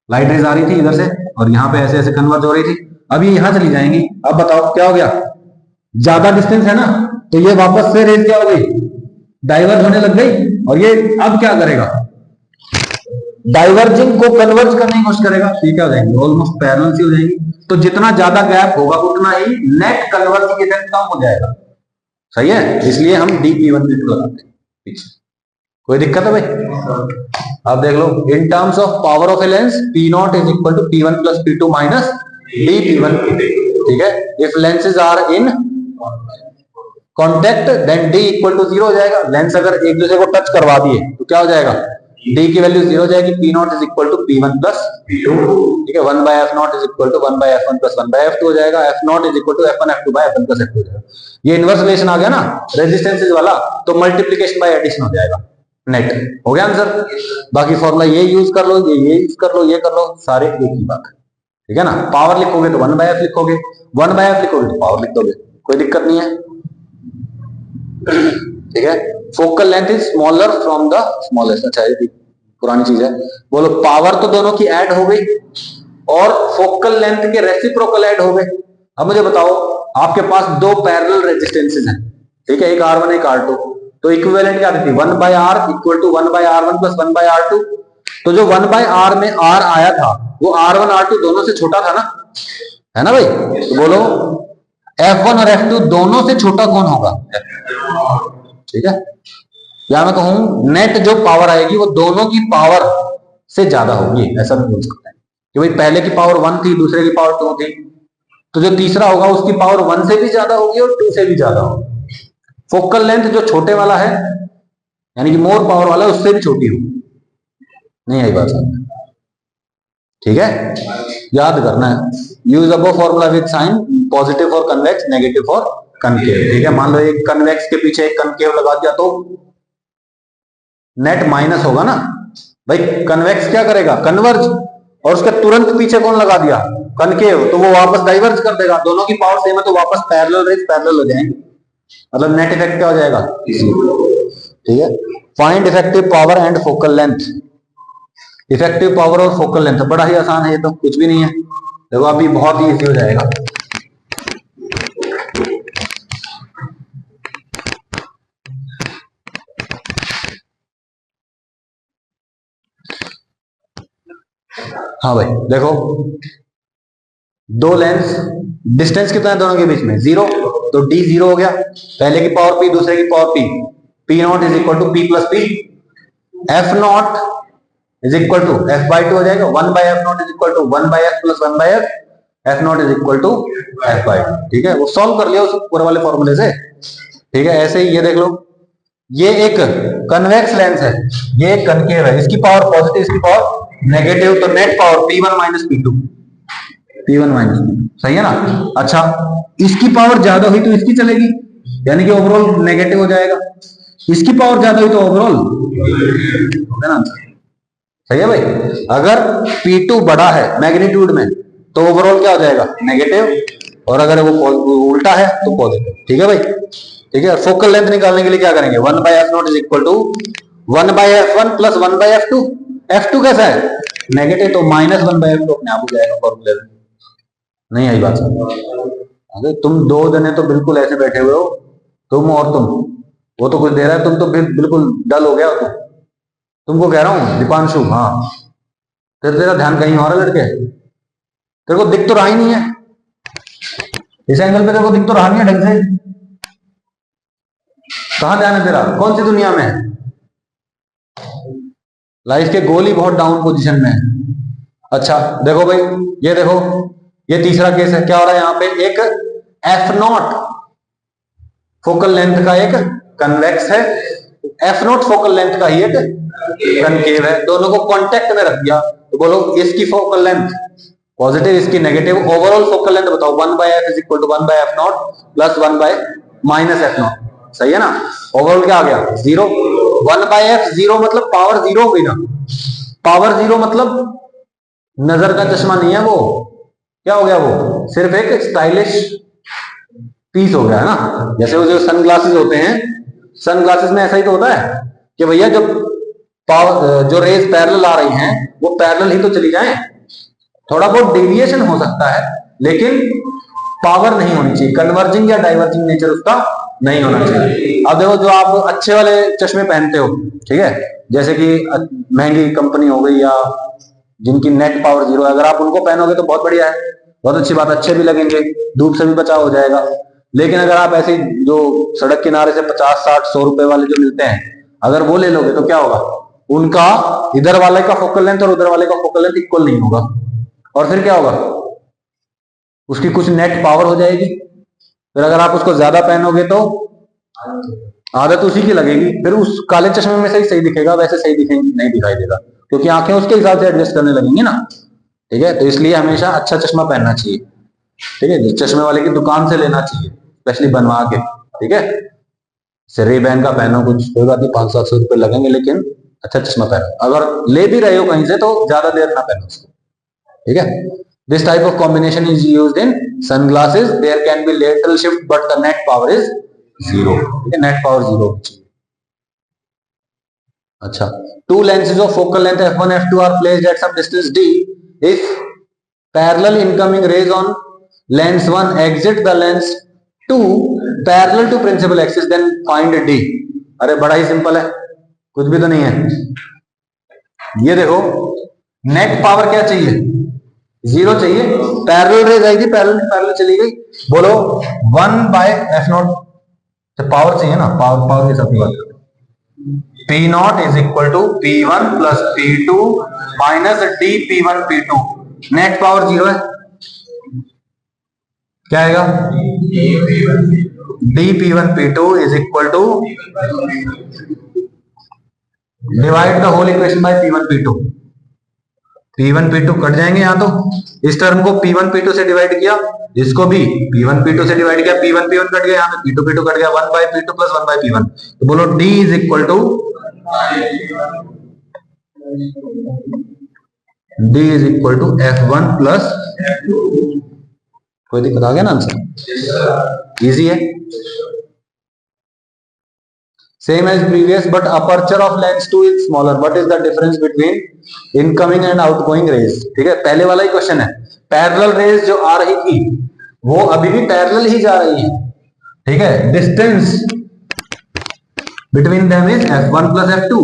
लाइट रेज आ रही थी इधर से और यहाँ पे ऐसे ऐसे कन्वर्ज हो रही थी, अब ये यहाँ चली जाएंगी। अब बताओ क्या हो गया, ज्यादा डिस्टेंस है ना, तो ये वापस से रेज क्या हो गई, डाइवर्ज होने लग गई, और ये अब क्या करेगा, डाइवर्जिंग को कन्वर्ज करने की कोशिश करेगा, तो क्या हो जाएगी, ऑलमोस्ट पैरेलल सी हो जाएगी। तो जितना ज्यादा गैप होगा उतना ही नेट कन्वर्जिंग इफेक्ट कम हो जाएगा। सही है, इसलिए हम dP1 P2 लगाते हैं पीछे। कोई दिक्कत है भाई? अब देख लो, in terms of power of a lens P not is equal to P1 plus P2 minus dP1 P2। ठीक है, if lenses are in contact then D equal to 0 हो जाएगा। लेंस अगर एक दूसरे को टच करवा दिए तो क्या हो जाएगा, D की वैल्यू 0 हो जाएगी, P not is equal to P1 plus P2। ठीक है, 1 by F not is equal to 1 by F1 plus 1 by F2 हो जाएगा, F not is equal to F1 F2 by F1 plus F2 हो जाएगा। ये inverse relation आ गया ना resistances वाला, तो मल्टीप्लिकेशन बाय एडिशन हो जाएगा, नेट हो गया आंसर। बाकी फॉर्मूला ये यूज कर लो, ये यूज कर लो, ये कर लो, सारे एक ही बात है। ठीक है ना, पावर लिखोगे तो 1 बाय F लिखोगे, 1 बाय F लिखोगे तो पावर लिख दोगे, कोई दिक्कत नहीं है। ठीक है, focal length is smaller from the smallest. अच्छा, ये पुरानी चीज है। बोलो पावर तो दोनों की ऐड हो गई और फोकल लेंथ के रेसिप्रोकल ऐड हो गए। अब मुझे बताओ, आपके पास दो पैरेलल रेजिस्टेंसेस हैं, ठीक है, एक R1 एक R2, तो इक्विवेलेंट क्या देती है, 1 by R equal to 1 by R1 plus 1 by R2। तो जो 1 बाय R में R आया था वो R1 R2 दोनों से छोटा था ना, है ना भाई? तो बोलो F1 और F2 दोनों से छोटा कौन होगा? ठीक है, या मैं कहूं नेट जो पावर आएगी वो दोनों की पावर से ज्यादा होगी, ऐसा भी बोल सकते हैं कि भाई पहले की पावर 1 थी, दूसरे की पावर 2 थी, तो जो तीसरा होगा उसकी पावर 1 से भी ज्यादा होगी और 2 से भी ज्यादा होगी। फोकल लेंथ जो छोटे वाला है यानी कि मोर पावर वाला उससे भी छोटी होगी। नहीं आई बात समझ? ठीक है, याद करना है, use above formula with sign, positive for convex, negative for concave. ठीक है, मान लो एक कन्वेक्स के पीछे एक कनकेव लगा दिया तो नेट माइनस होगा ना भाई। कन्वेक्स क्या करेगा, कन्वर्ज, और उसके तुरंत पीछे कौन लगा दिया, कनकेव, तो वो वापस डाइवर्ज कर देगा, दोनों की पावर सेम है तो वापस पैरेलल रेज पैरेलल हो जाएंगे, मतलब नेट इफेक्ट क्या हो जाएगा। ठीक है, find effective power and focal length. Effective power और फोकल लेंथ बड़ा ही आसान है, ये तो कुछ भी नहीं है। देखो अभी बहुत ही इजी हो जाएगा। हाँ भाई देखो, दो लेंस, डिस्टेंस कितना है दोनों के बीच में, 0, तो D 0 हो गया, पहले की पावर P दूसरे की power P, P not is equal to P plus P, F not is equal to F by 2 हो जाएगा, 1 by F not is equal to 1 by F plus 1 by F, F not is equal to F by 2। ठीक है, वो solve कर लिया उस पूरे वाले फॉर्मूले से। ठीक है, ऐसे ही ये देख लो, ये एक कन्वेक्स लेंस है, ये एक कनकेव है, इसकी पावर पॉजिटिव, इसकी पावर नेगेटिव, तो net power P1 minus P2, P1 minus P2, सही है ना। अच्छा, इसकी पावर ज्यादा हुई तो इसकी चलेगी, यानी कि ओवरऑल नेगेटिव हो जाएगा, इसकी पावर ज्यादा हुई तो ओवरऑल होगा ना, सही है भाई। अगर P2 बड़ा है मैग्नीट्यूड में तो ओवरऑल क्या हो जाएगा, नेगेटिव, और अगर वो उल्टा है तो पॉजिटिव। ठीक है भाई, ठीक है। फोकल लेंथ निकालने के लिए क्या करेंगे, 1 by F not is equal to 1 by F1 plus 1 by F2। F2 कैसा है, नेगेटिव, तो माइनस 1 बाय F2 अपने आप हो जाएगा फॉर्मूले में। नहीं आई बात समझ? अरे तुम दो जने तो बिल्कुल ऐसे बैठे हुए हो, तुम और तुम, वो तो कुछ दे रहा है, तुम तो बिल्कुल डल हो गया हो। तुमको कह रहा हूँ दीपांशु, हाँ तेरा ध्यान कहीं और है लड़के, तेरे को दिख तो रहा ही नहीं है, इस एंगल पे तेरे को दिख तो रहा नहीं है ढंग से, कहां ध्यान है तेरा, कौन सी दुनिया में है? लाइफ के गोल ही बहुत डाउन पोजीशन में है। अच्छा देखो भाई, ये देखो, ये तीसरा केस है, क्या हो रहा है यहाँ पे, एक F नॉट फोकल लेंथ का एक कन्वेक्स है, एफ नॉट फोकल लेंथ का ही एक कनकेव है, दोनों को कांटेक्ट में रख दिया तो बोलो इसकी फोकल लेंथ पॉजिटिव, इसकी नेगेटिव, ओवरऑल फोकल लेंथ बताओ 1/f is equal to 1/f not plus 1/-f not, सही है ना। ओवरऑल क्या आ गया 0, 1/f 0 मतलब पावर 0 हो गई ना, पावर 0 मतलब नजर का चश्मा नहीं है वो, क्या हो गया वो सिर्फ एक स्टाइलिश पीस हो गया है ना। जैसे वो जो सनग्लासेस होते हैं, सनग्लासेस में ऐसा ही तो होता है कि भैया जब पावर जो रेज पैरेलल आ रही हैं वो पैरेलल ही तो चली जाएं, थोड़ा बहुत डेविएशन हो सकता है लेकिन पावर नहीं होनी चाहिए, कन्वर्जिंग या डाइवर्जिंग नेचर उसका नहीं होना चाहिए। अब देखो जो आप अच्छे वाले चश्मे पहनते हो, ठीक है, जैसे कि महंगी कंपनी हो गई या जिनकी नेट पावर 0 है, अगर आप उनको पहनोगे तो बहुत बढ़िया है, बहुत अच्छी बात, अच्छे भी लगेंगे, धूप से भी बचाव हो जाएगा। लेकिन अगर आप ऐसे जो सड़क किनारे से 50-60-100 रुपए वाले जो मिलते हैं अगर वो ले लोगे तो क्या होगा, उनका इधर वाले का फोकल लेंथ और उधर वाले का फोकल लेंथ इक्वल नहीं होगा, और फिर क्या होगा उसकी कुछ नेट पावर हो जाएगी, फिर अगर आप उसको ज्यादा पहनोगे तो आदत उसी की लगेगी, फिर उस काले चश्मे में से ही सही दिखेगा, वैसे सही दिखेंगे नहीं दिखाई देगा क्योंकि आंखें उसके हिसाब से एडजस्ट करने लगेंगी ना, ठीक है। तो इसलिए हमेशा अच्छा चश्मा पहनना चाहिए, ठीक है, चश्मे वाले की दुकान से लेना चाहिए स्पेशली बनवा के, ठीक है। रेबैन का पहनो, कुछ कोई बात नहीं, 500-700 रुपए लगेंगे लेकिन अच्छा चश्मा पहनो, अगर ले भी रहे हो कहीं से तो ज्यादा देर ना पहनो उसको, ठीक है। This type of combination is used in sunglasses, there can be lateral shift but the net power is 0, ठीक है, नेट पावर 0। अच्छा, two lenses of focal length f1 f2 are placed at some distance d. If parallel incoming rays on lens 1 exit the lens 2 parallel to principal axis, then find d. अरे बड़ा ही simple है, कुछ भी तो नहीं है। ये देखो नेट पावर क्या चाहिए 0 चाहिए, पैरेलल रेज आई थी, पैरेलल पैरेलल चली गई, बोलो 1/f0 तो पावर चाहिए ना, पावर पावर के साथ बात करते हैं। P0 is equal to P1 plus P2 minus D P1 P2, net power 0 है, क्या आएगा D P1 P2 is equal to divide the whole equation by P1 P2, P1 P2 cut जाएंगे यहां, तो इस टर्म को P1 P2 से divide किया, इसको भी P1 P2 से डिवाइड किया, P1 P1 कट गया, यहाँ पे P2 P2 कट गया, 1/P2 plus 1/P1, तो बोलो D is equal to D is equal to F1 plus F2। कोई दिक्कत आ गया ना आंसर, इजी है, same as previous but aperture of lens 2 is smaller, what is the difference between incoming and outgoing rays, ठीक है, पहले वाला ही क्वेश्चन है, पैरेलल रेज जो आ रही थी वो अभी भी पैरेलल ही जा रही है, ठीक है, distance between them is f1 plus f2,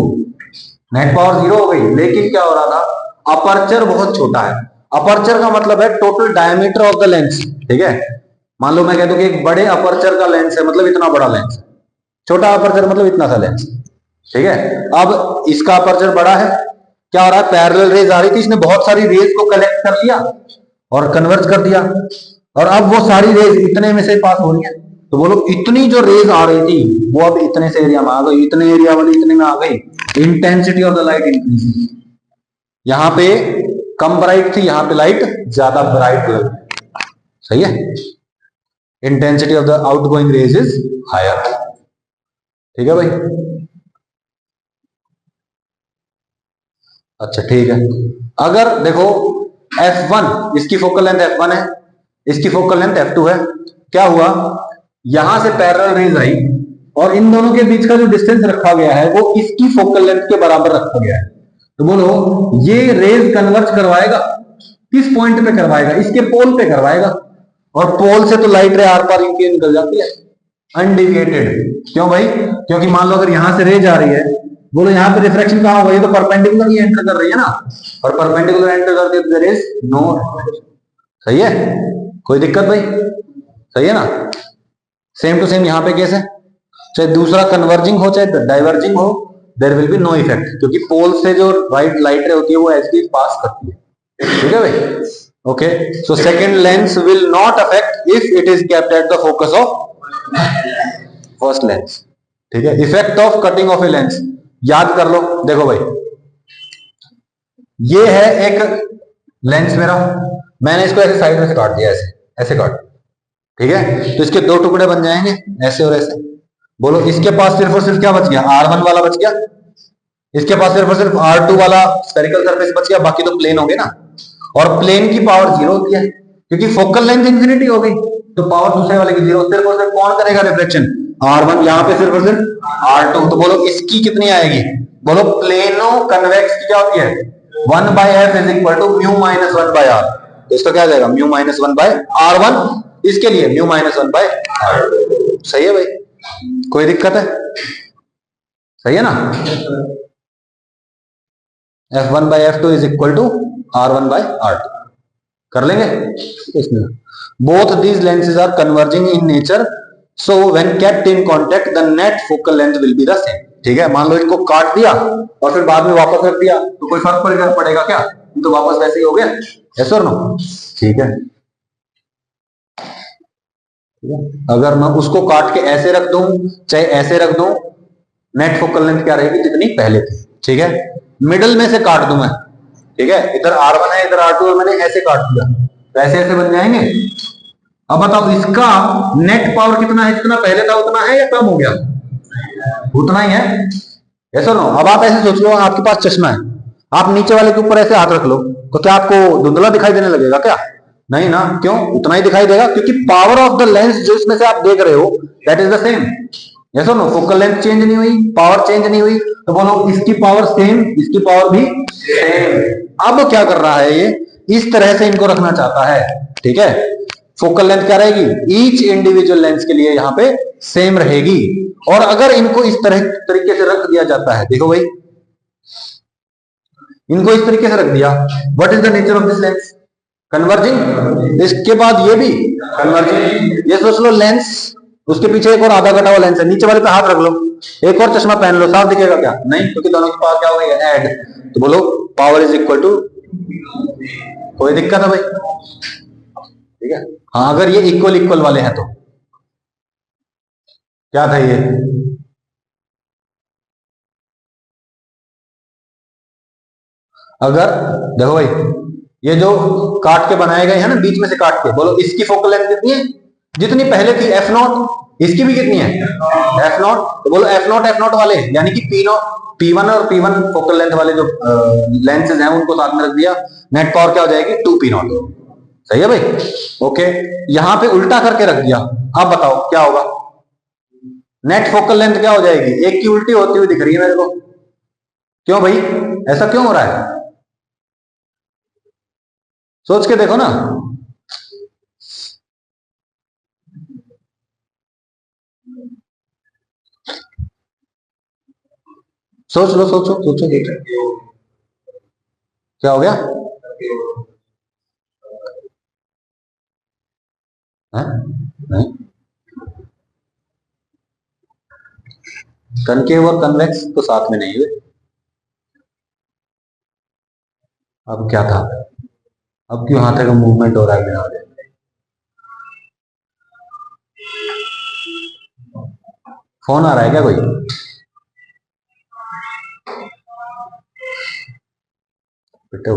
net power 0 हो गई, लेकिन क्या हो रहा था अपर्चर बहुत छोटा है, अपर्चर का मतलब है total diameter of the lens, ठीक है, मान लो मैं कह दूं कि एक बड़े अपर्चर का लेंस है मतलब इतना बड़ा लेंस, छोटा अपर्चर मतलब इतना सा लेंस, ठीक है। अब इसका अपर्चर बड़ा है, क्या हो रहा है पैरेलल रेज आ रही थी, इसने बहुत सारी रेज को कलेक्ट कर लिया और कन्वर्ज कर दिया, और अब वो सारी रेज इतने में से पास हो रही है, तो बोलो इतनी जो रेज आ रही थी वो अब इतने से एरिया में आ गई, इतने एरिया वाली इतने में आ गई, intensity of the light increase, यहां पे कम ब्राइट थी, यहां पे लाइट ज्यादा ब्राइट लगी, सही है, intensity of the outgoing rays is higher, ठीक है भाई। अच्छा ठीक है, अगर देखो f1 इसकी फोकल लेंथ f1 है, इसकी फोकल लेंथ f2 है, क्या हुआ यहां से पैरेलल रेज आई और इन दोनों के बीच का जो डिस्टेंस रखा गया है वो इसकी फोकल लेंथ के बराबर रखा गया है, तो बोलो ये रेज कन्वर्ज करवाएगा किस पॉइंट पे करवाएगा, इसके पोल पे करवाएगा, और पोल से तो लाइट रे आर पार इनकी निकल जाती है अनडिविएटेड, क्यों भाई, क्योंकि मान लो अगर यहां से रेज आ रही है, बोलो यहाँ पे रिफ्रैक्शन कहां होगा, ये तो परपेंडिकुलर ही एंटर कर रही है ना, और परपेंडिकुलर एंटर करती है तो देयर इज नो, सही है, कोई दिक्कत भाई, सही है ना। सेम टू सेम यहाँ पे केस है, चाहे दूसरा कन्वर्जिंग हो चाहे डाइवर्जिंग हो, there will be no effect, क्योंकि पोल से जो राइट लाइट रे होती है वो एच पास करती है, ठीक है भाई। Okay, so second lens will not affect if it is kept at the focus of first lens, ठीक है, effect of cutting of a lens याद कर लो। देखो भाई, ये है एक लेंस मेरा, मैंने इसको ऐसे साइड में से काट दिया, ऐसे ऐसे काट, ठीक है, तो इसके दो टुकड़े बन जाएंगे, ऐसे और ऐसे। बोलो इसके पास सिर्फ और सिर्फ क्या बच गया, R1 वाला बच गया, इसके पास सिर्फ और सिर्फ R2 वाला स्फेरिकल सरफेस बच गया, बाकी तो प्लेन हो गए ना। और प्लेन की पावर 0 होती है, क्योंकि फोकल लेंथ इंफिनिटी हो गई, तो पावर दूसरे वाले की 0। सिर्फ और सिर्फ कौन करेगा रिफ्लेक्शन, R1, यहाँ पे सिर्फ और सिर्फ R2। तो बोलो इसकी कितनी आएगी, बोलो प्लेनो कन्वेक्स की क्या होती है, 1/f is equal to mu minus 1/r। तो इसका क्या आ जाएगा, म्यू माइनस 1/r1, इसके लिए म्यू माइनस 1/r2। सही है भाई, कोई दिक्कत है, सही है ना। f1/f2 is equal to r1/r2 कर लेंगे इसमें। Both these lenses are converging in nature, so when kept in contact the net focal length will be the same. ठीक है, मान लो इसको काट दिया और फिर बाद में वापस रख दिया, तो कोई फर्क पड़ेगा क्या, तो वापस वैसे ही हो गया, यस और नो। ठीक है, अगर मैं उसको काट के ऐसे रख दूं चाहे ऐसे रख दूं, नेट फोकल लेंथ क्या रहेगी, जितनी पहले थी। ठीक है, मिडल में से काट दूं मैं, ठीक है, इधर R1 है इधर R2 है, मैंने ऐसे काट दिया, तो ऐसे ऐसे बन जाएंगे। अब बताओ इसका नेट पावर कितना है, जितना पहले था उतना है या कम हो गया, उतना ही है, ऐसा नो। अब आप ऐसे सोच लो, आपके पास चश्मा है, आप नीचे वाले के ऊपर ऐसे हाथ रख लो, तो क्या आपको धुंधला दिखाई देने लगेगा क्या, नहीं ना, क्यों, उतना ही दिखाई देगा, क्योंकि पावर ऑफ द लेंस जो इसमें से आप देख रहे हो that is the same, yes और नो। फोकल लेंथ चेंज नहीं हुई, पावर चेंज नहीं हुई, तो बोलो इसकी पावर सेम, इसकी पावर भी सेम। अब क्या कर रहा है ये, इस तरह से इनको रखना चाहता है, ठीक है। फोकल लेंथ क्या रहेगी, ईच इंडिविजुअल लेंस के लिए यहां पे सेम रहेगी। और अगर इनको इस तरीके से रख दिया जाता है, देखो भाई, इनको इस तरीके से रख दिया, what is the nature of this lens, converging. इसके बाद ये भी कन्वर्जिंग। ये सोच लो लेंस, उसके पीछे एक और आधा कटा हुआ लेंस है, नीचे वाले पे हाथ रख लो, एक और चश्मा पहन लो, साफ दिखेगा क्या, नहीं, क्योंकि दोनों की पावर क्या हो गई है, ऐड। तो बोलो पावर इज इक्वल टू, कोई दिक्कत है भाई, ठीक है। हाँ, अगर ये इक्वल इक्वल वाले हैं तो क्या था ये, अगर देखो भाई, ये जो काट के बनाए गए हैं ना, बीच में से काट के, बोलो इसकी फोकल लेंथ कितनी है, जितनी पहले थी f0, इसकी भी कितनी है f0। तो बोलो f0 वाले, यानी कि P1 और P1 फोकल लेंथ वाले जो लेंसेज हैं उनको साथ में रख दिया, नेट पावर क्या हो जाएगी 2P0। सही है भाई, ओके। यहां पे उल्टा करके रख दिया, अब बताओ क्या होगा, नेट फोकल लेंथ क्या हो जाएगी, एक की उल्टी होती हुई दिख रही है मेरे को, क्यों भाई, ऐसा क्यों हो रहा है, सोच के देखो ना। सोच लो, सोचो सोचो सोचो, क्या हो गया है? नहीं, कनकेव और कन्वेक्स तो साथ में नहीं हुए। अब क्या था, अब क्यों हाथ का मूवमेंट हो रहा है बिना वजह, फोन आ रहा है क्या कोई, बेटे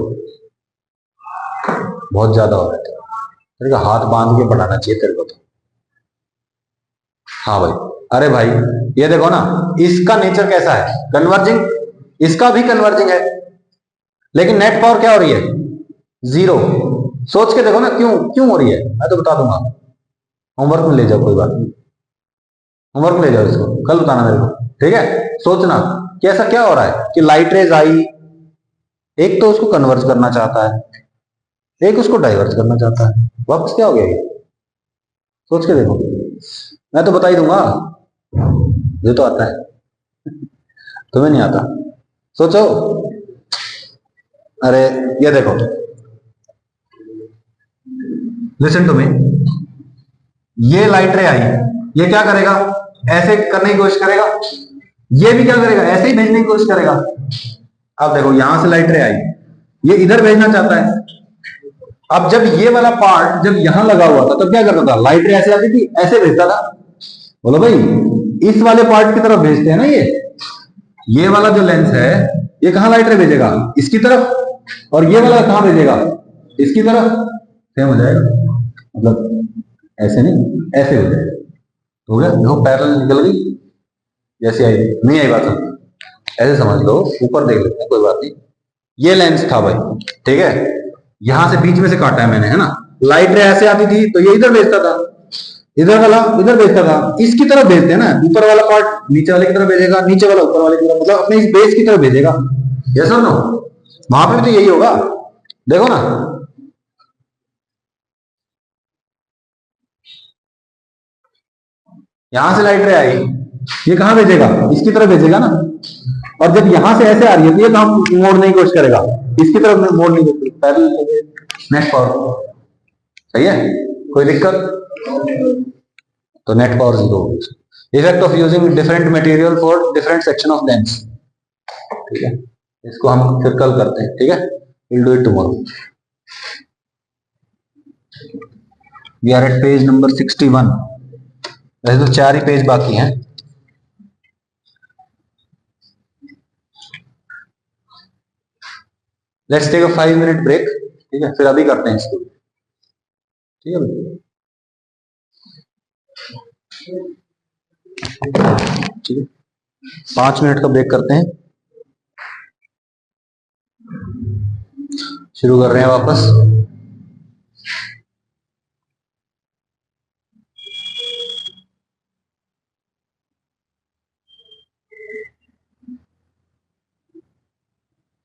बहुत ज्यादा हो रहा है, तेरे का हाथ बांध के बढ़ाना चाहिए तेरे को तो। हाँ भाई, अरे भाई ये देखो ना, इसका नेचर कैसा है, कन्वर्जिंग, इसका भी कन्वर्जिंग है, लेकिन नेट पावर क्या हो रही है, 0। सोच के देखो ना, क्यों क्यों हो रही है, मैं तो बता दूंगा, होमवर्क में ले जाओ, कोई बात नहीं, होमवर्क में ले जाओ इसको, कल बताना मेरे को, ठीक है। सोचना कि ऐसा क्या हो रहा है कि लाइट रेज आई, एक तो उसको कन्वर्ज करना चाहता है, एक उसको डाइवर्ज करना चाहता है, वापस क्या हो गया ये, सोच के देखो, मैं तो बता ही दूंगा, ये तो आता है, तुम्हें नहीं आता, सोचो। अरे ये देखो, लिसन टू मी, ये लाइट रे आई, ये क्या करेगा, ऐसे करने की कोशिश करेगा, ये भी क्या करेगा, ऐसे ही भेजने की कोशिश करेगा। अब देखो यहां से लाइट रे आई, ये इधर भेजना चाहता है। अब जब ये वाला पार्ट जब यहां लगा हुआ था तब क्या करता था, लाइट रे ऐसे आती थी, ऐसे भेजता था। बोलो भाई, इस वाले पार्ट की तरफ भेजते हैं ना, ये वाला जो लेंस है ये कहां लाइट रे भेजेगा, इसकी तरफ, और ये वाला कहां भेजेगा, इसकी तरफ। सेम हो जाएगा, मतलब ऐसे नहीं, ऐसे हो जाएगा। हो गया, देखो पैरेलल निकल गई, जैसे आई नहीं आई बात समझ, ऐसे समझ लो, ऊपर देख लेते हैं, कोई बात नहीं। ये लेंस था भाई, ठीक है, यहां से बीच में से काटा है मैंने, है ना। लाइट रे ऐसे आती थी तो ये इधर भेजता था, इधर वाला इधर भेजता था, इसकी तरफ भेजते हैं ना, ऊपर वाला पार्ट नीचे वाले की तरफ भेजेगा, नीचे वाला ऊपर वाले की तरफ, मतलब अपने इस बेस की तरफ भेजेगा। यस और नो? वहां पे भी तो यही होगा, देखो ना। यहां से लाइट रे आई, ये कहां भेजेगा, इसकी तरफ भेजेगा ना। और जब यहां से ऐसे आ रही है तो ये कहां मोड़ने की कोशिश करेगा, इसकी तरफ मोड़ने की कोशिश, पैरेलल नेट पावर। सही है, कोई दिक्कत? तो नेट पावर 0 होगी। Effect of using different material for different section of lens, ठीक है, इसको हम फिर कल करते हैं, ठीक है, will do it tomorrow. We are at page number 61, वैसे तो 4 ही पेज बाकी हैं। Let's take a 5 minute break, ठीक है, फिर अभी करते हैं इसको, ठीक है, ठीक है, 5 मिनट का ब्रेक करते हैं, शुरू कर रहे हैं वापस।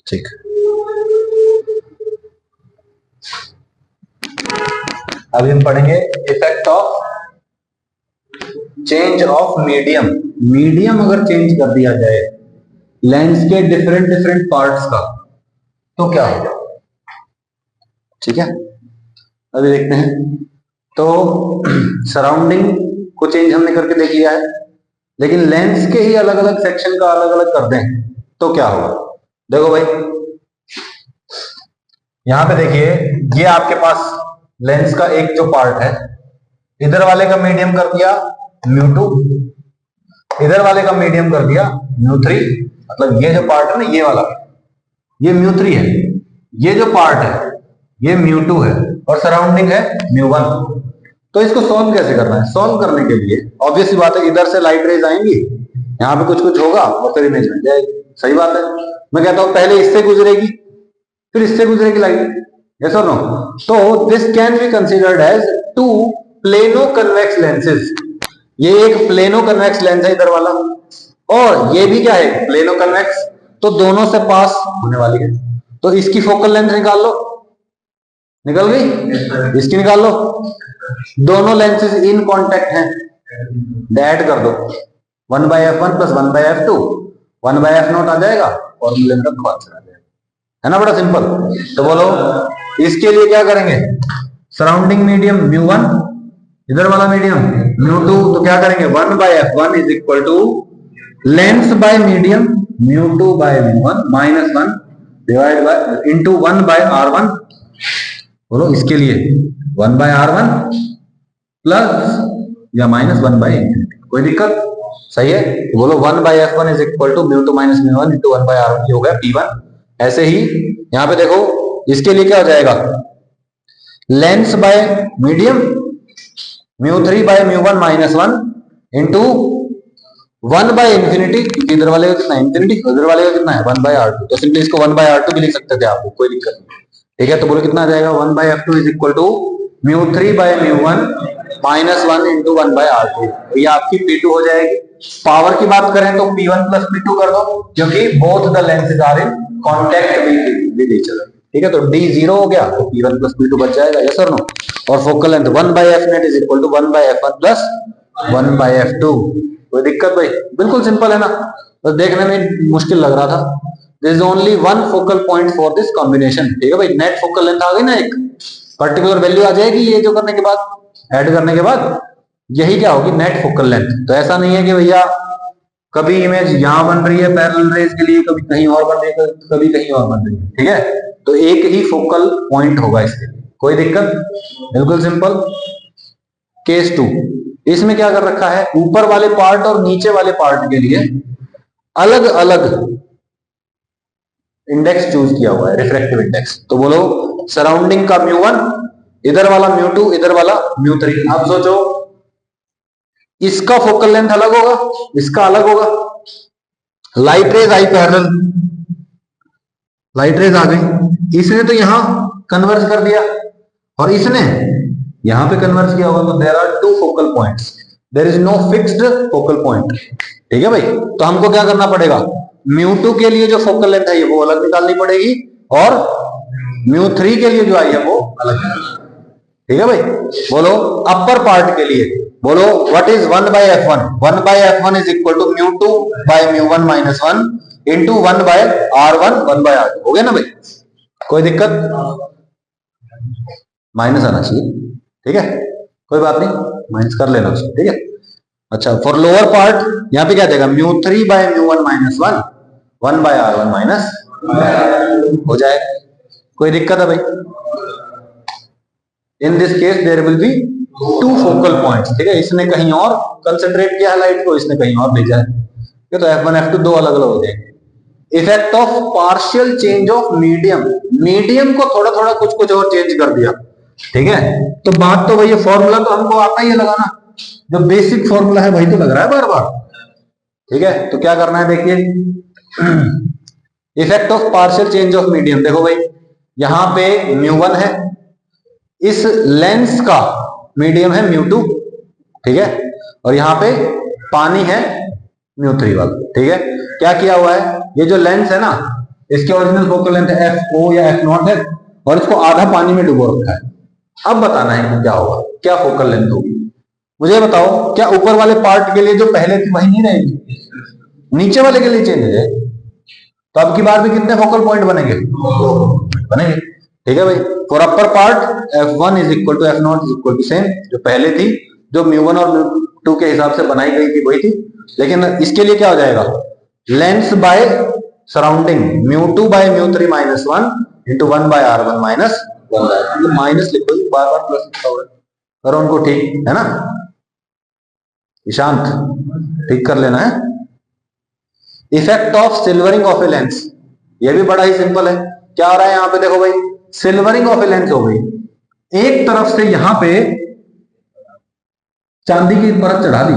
ठीक, अभी हम पढ़ेंगे effect of change of medium. Medium अगर चेंज कर दिया जाए लेंस के डिफरेंट डिफरेंट पार्ट्स का तो क्या होगा, ठीक है, अभी देखते हैं। तो सराउंडिंग को चेंज हमने करके देख लिया है, लेकिन लेंस के ही अलग अलग सेक्शन का अलग अलग कर दें तो क्या होगा। देखो भाई, यहां पे देखिए, ये आपके पास लेंस का एक जो पार्ट है, इधर वाले का मीडियम कर दिया μ2, इधर वाले का मीडियम कर दिया μ3, मतलब ये जो पार्ट है ना, ये वाला, ये μ3 है, ये जो पार्ट है ये μ2 है, और सराउंडिंग है μ1। तो इसको सॉल्व कैसे करना है? सॉल्व करने के लिए ऑब्वियस सी बात है, इधर से लाइट रेज आएंगी, यहां पे कुछ कुछ होगा और फिर इमेज बन जाएगी। सही बात है, मैं कहता हूं पहले इससे गुजरेगी फिर इससे गुजरेगी लाइट, यस और नो? तो this can be considered as two plano convex lenses. ये एक प्लेनो कन्वेक्स लेंस है इधर वाला, और ये भी क्या है, प्लेनो कन्वेक्स, तो दोनों से पास होने वाली है। तो इसकी फोकल लेंथ निकाल लो, निकल गई, इसकी निकाल लो, दोनों लेंसेज इन कांटेक्ट हैं, ऐड कर दो, 1/f1 प्लस 1/f2, 1/f0 आ जाएगा, फॉर्मूले में रखो, आंसर आ जाएगा, है ना, बड़ा सिंपल। तो बोलो इसके लिए क्या करेंगे, सराउंडिंग मीडियम μ1, इधर वाला मीडियम μ2, तो क्या करेंगे, 1/f1 is equal to lens by medium μ2 by μ1 minus 1 divide by into 1/r1। बोलो इसके लिए 1/r1 प्लस या माइनस 1/infinity, कोई दिक्कत? सही है, तो बोलो 1/f1 is equal to μ2 minus μ1 into 1/r1, ये हो गया p1। ऐसे ही यहां पे देखो, इसके लिए क्या हो जाएगा, lens by medium μ3 by μ1 minus 1 into 1/infinity, क्योंकि इधर वाले का कितना है इंफिनिटी, उधर वाले का कितना है 1/r2, तो सिंपली इसको 1/r2 भी लिख सकते थे आप, कोई दिक्कत नहीं, ठीक है। तो बोलो कितना आ जाएगा, 1/f2 is equal to μ3 by μ1 minus 1 into 1/r2, ये आपकी P2 हो जाएगी। पावर की बात करें तो P1 प्लस P2 कर दो, क्योंकि both the lenses are in contact with each other, ठीक है। तो D 0 हो गया, तो P1 प्लस P2 बच जाएगा, यस और नो? और focal length 1/f net is equal to 1/f1 plus 1/f2, कोई दिक्कत भाई? बिल्कुल सिंपल है ना, तो देखने में मुश्किल लग रहा था। There is only one focal point for this combination, ठीक है भाई। नेट फोकल लेंथ आ गई ना, एक पर्टिकुलर वैल्यू आ जाएगी, ये जो करने के बाद, ऐड करने के बाद, यही क्या होगी, नेट फोकल लेंथ। तो ऐसा नहीं है कि भैया कभी इमेज यहां बन रही है पैरेलल रेज के लिए, कभी कहीं और बन रही है, कभी कहीं और बन रही है, ठीक है। तो एक ही फोकल पॉइंट होगा इसके लिए, कोई दिक्कत? बिल्कुल सिंपल। केस 2, इसमें क्या कर रखा है, ऊपर वाले पार्ट और नीचे वाले पार्ट के लिए अलग अलग इंडेक्स चूज किया हुआ है, रिफ्रैक्टिव इंडेक्स। तो बोलो सराउंडिंग का μ1, इधर वाला μ2, इधर वाला μ3। अब सोचो इसका फोकल लेंथ अलग होगा, इसका अलग होगा। लाइट रेज आई पैरेलल, लाइट रेज आ गई, इसने तो यहां कन्वर्ज कर दिया और इसने यहां पे कन्वर्ज किया होगा। तो there are two focal points, there is no fixed focal point. ठीक है भाई, तो हमको क्या करना पड़ेगा, μ2 के लिए जो फोकल लेंथ है ये वो अलग निकालनी पड़ेगी और μ3 के लिए जो आई है वो अलग। ठीक है भाई, बोलो अपर पार्ट के लिए बोलो what is 1/f1। 1/f1 is equal to μ2 by μ1 minus 1 into 1/r1 1/r2। हो गया ना भाई, कोई दिक्कत, माइनस आना चाहिए। ठीक है, कोई बात नहीं, माइनस कर लेना उसको। ठीक है, अच्छा फॉर लोअर पार्ट यहां पे क्या देगा, μ3 बाय μ1 माइनस 1 1/r1 माइनस हो जाएगा। कोई दिक्कत है भाई, in this case there will be two focal points. ठीक है, इसने कहीं और कंसंट्रेट किया है लाइट को, इसने कहीं और भेजा है। तो f1 f2 दो अलग अलग हो जाएंगे। Effect of partial change of medium, medium को थोड़ा थोड़ा कुछ कुछ और चेंज कर दिया। ठीक है, तो बात तो वही है, फॉर्मूला तो हमको आता ही है लगाना, जो बेसिक फॉर्मूला है वही तो लग रहा है बार बार। ठीक है, तो क्या करना है देखिए, effect of partial change of medium. देखो भाई यहां पे μ1 है, इस लेंस का मीडियम है μ2। ठीक है, और यहां पे पानी है μ3 वाला। ठीक है, क्या किया हुआ है, ये जो लेंस है ना, इसकी ओरिजिनल फोकल लेंथ FO या F0 है और इसको आधा पानी में डुबो रखा है। अब बताना है कि क्या होगा, क्या फोकल लेंथ होगी। मुझे बताओ, क्या ऊपर वाले पार्ट के लिए जो पहले थी वही नहीं रहेगी, नीचे वाले के लिए चेंज हो जाएगी। तो अब की बार में कितने फोकल पॉइंट बनेंगे, बनेंगे। ठीक है भाई, for upper part F1 is equal to F0 is equal to same, जो पहले थी, जो μ1 और μ2 के हिसाब से बनाई गई थी वही थी। लेकिन इसके लिए क्या हो जाएगा, lens by surrounding μ2 by μ3 minus 1 into 1/r1 minus 1। Minus लिखो, बार बार प्लस लिखा हुआ है, करो उनको ठीक है ना। ईशांत ठीक कर लेना है। Effect of silvering of a lens, ये भी बड़ा ही सिंपल है। क्या हो रहा है यहां पे, देखो भाई सिल्वरिंग ऑफ ए लेंस हो गई, एक तरफ से यहां पे चांदी की परत चढ़ा दी,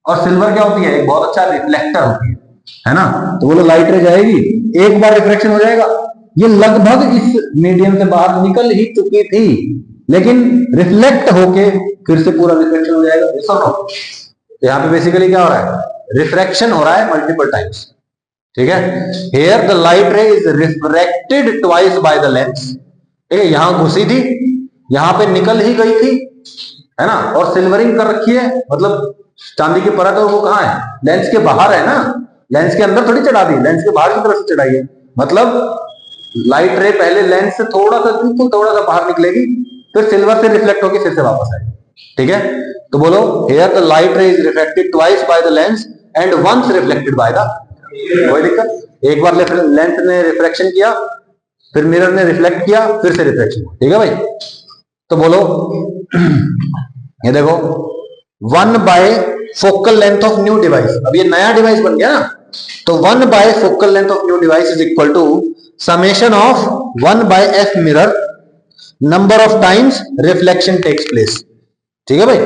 और सिल्वर क्या होती है, एक बहुत अच्छा रिफ्लेक्टर होती है ना। तो बोलो लाइट रे जाएगी, एक बार रिफ्लेक्शन हो जाएगा, ये लगभग इस मीडियम से बाहर निकल ही चुकी थी, लेकिन रिफ्लेक्ट होके फिर से पूरा रिफ्लेक्शन हो जाएगा। ये सब तो यहाँ पे बेसिकली क्या हो रहा है, रिफ्रैक्शन हो रहा है मल्टीपल टाइम्स। ठीक है, here the light ray is refracted twice by the lens. ठीक है, यहां घुसी थी, यहां पे निकल ही गई थी, है ना, और सिल्वरिंग कर रखी है, मतलब चांदी की परत है वो कहां है, लेंस के बाहर है ना, लेंस के अंदर थोड़ी चढ़ा दी, लेंस के बाहर की तरफ से चढ़ाई है। मतलब लाइट रे पहले लेंस से थोड़ा सा, बिल्कुल थोड़ा सा बाहर निकलेगी, फिर सिल्वर से रिफ्लेक्ट होकर फिर से वापस आएगी। ठीक है, तो बोलो here the light ray is reflected twice by the lens and once reflected by the, कोई दिक्कत, एक बार लेंस ने रिफ्लेक्शन किया, फिर मिरर ने रिफ्लेक्ट किया, फिर से रिफ्लेक्शन। ठीक है भाई, तो बोलो ये देखो 1 bye focal length of new device, अब ये नया डिवाइस बन गया ना, तो 1 bye focal length of new device is equal to summation of 1 by F mirror number of times reflection takes place. ठीक है भाई,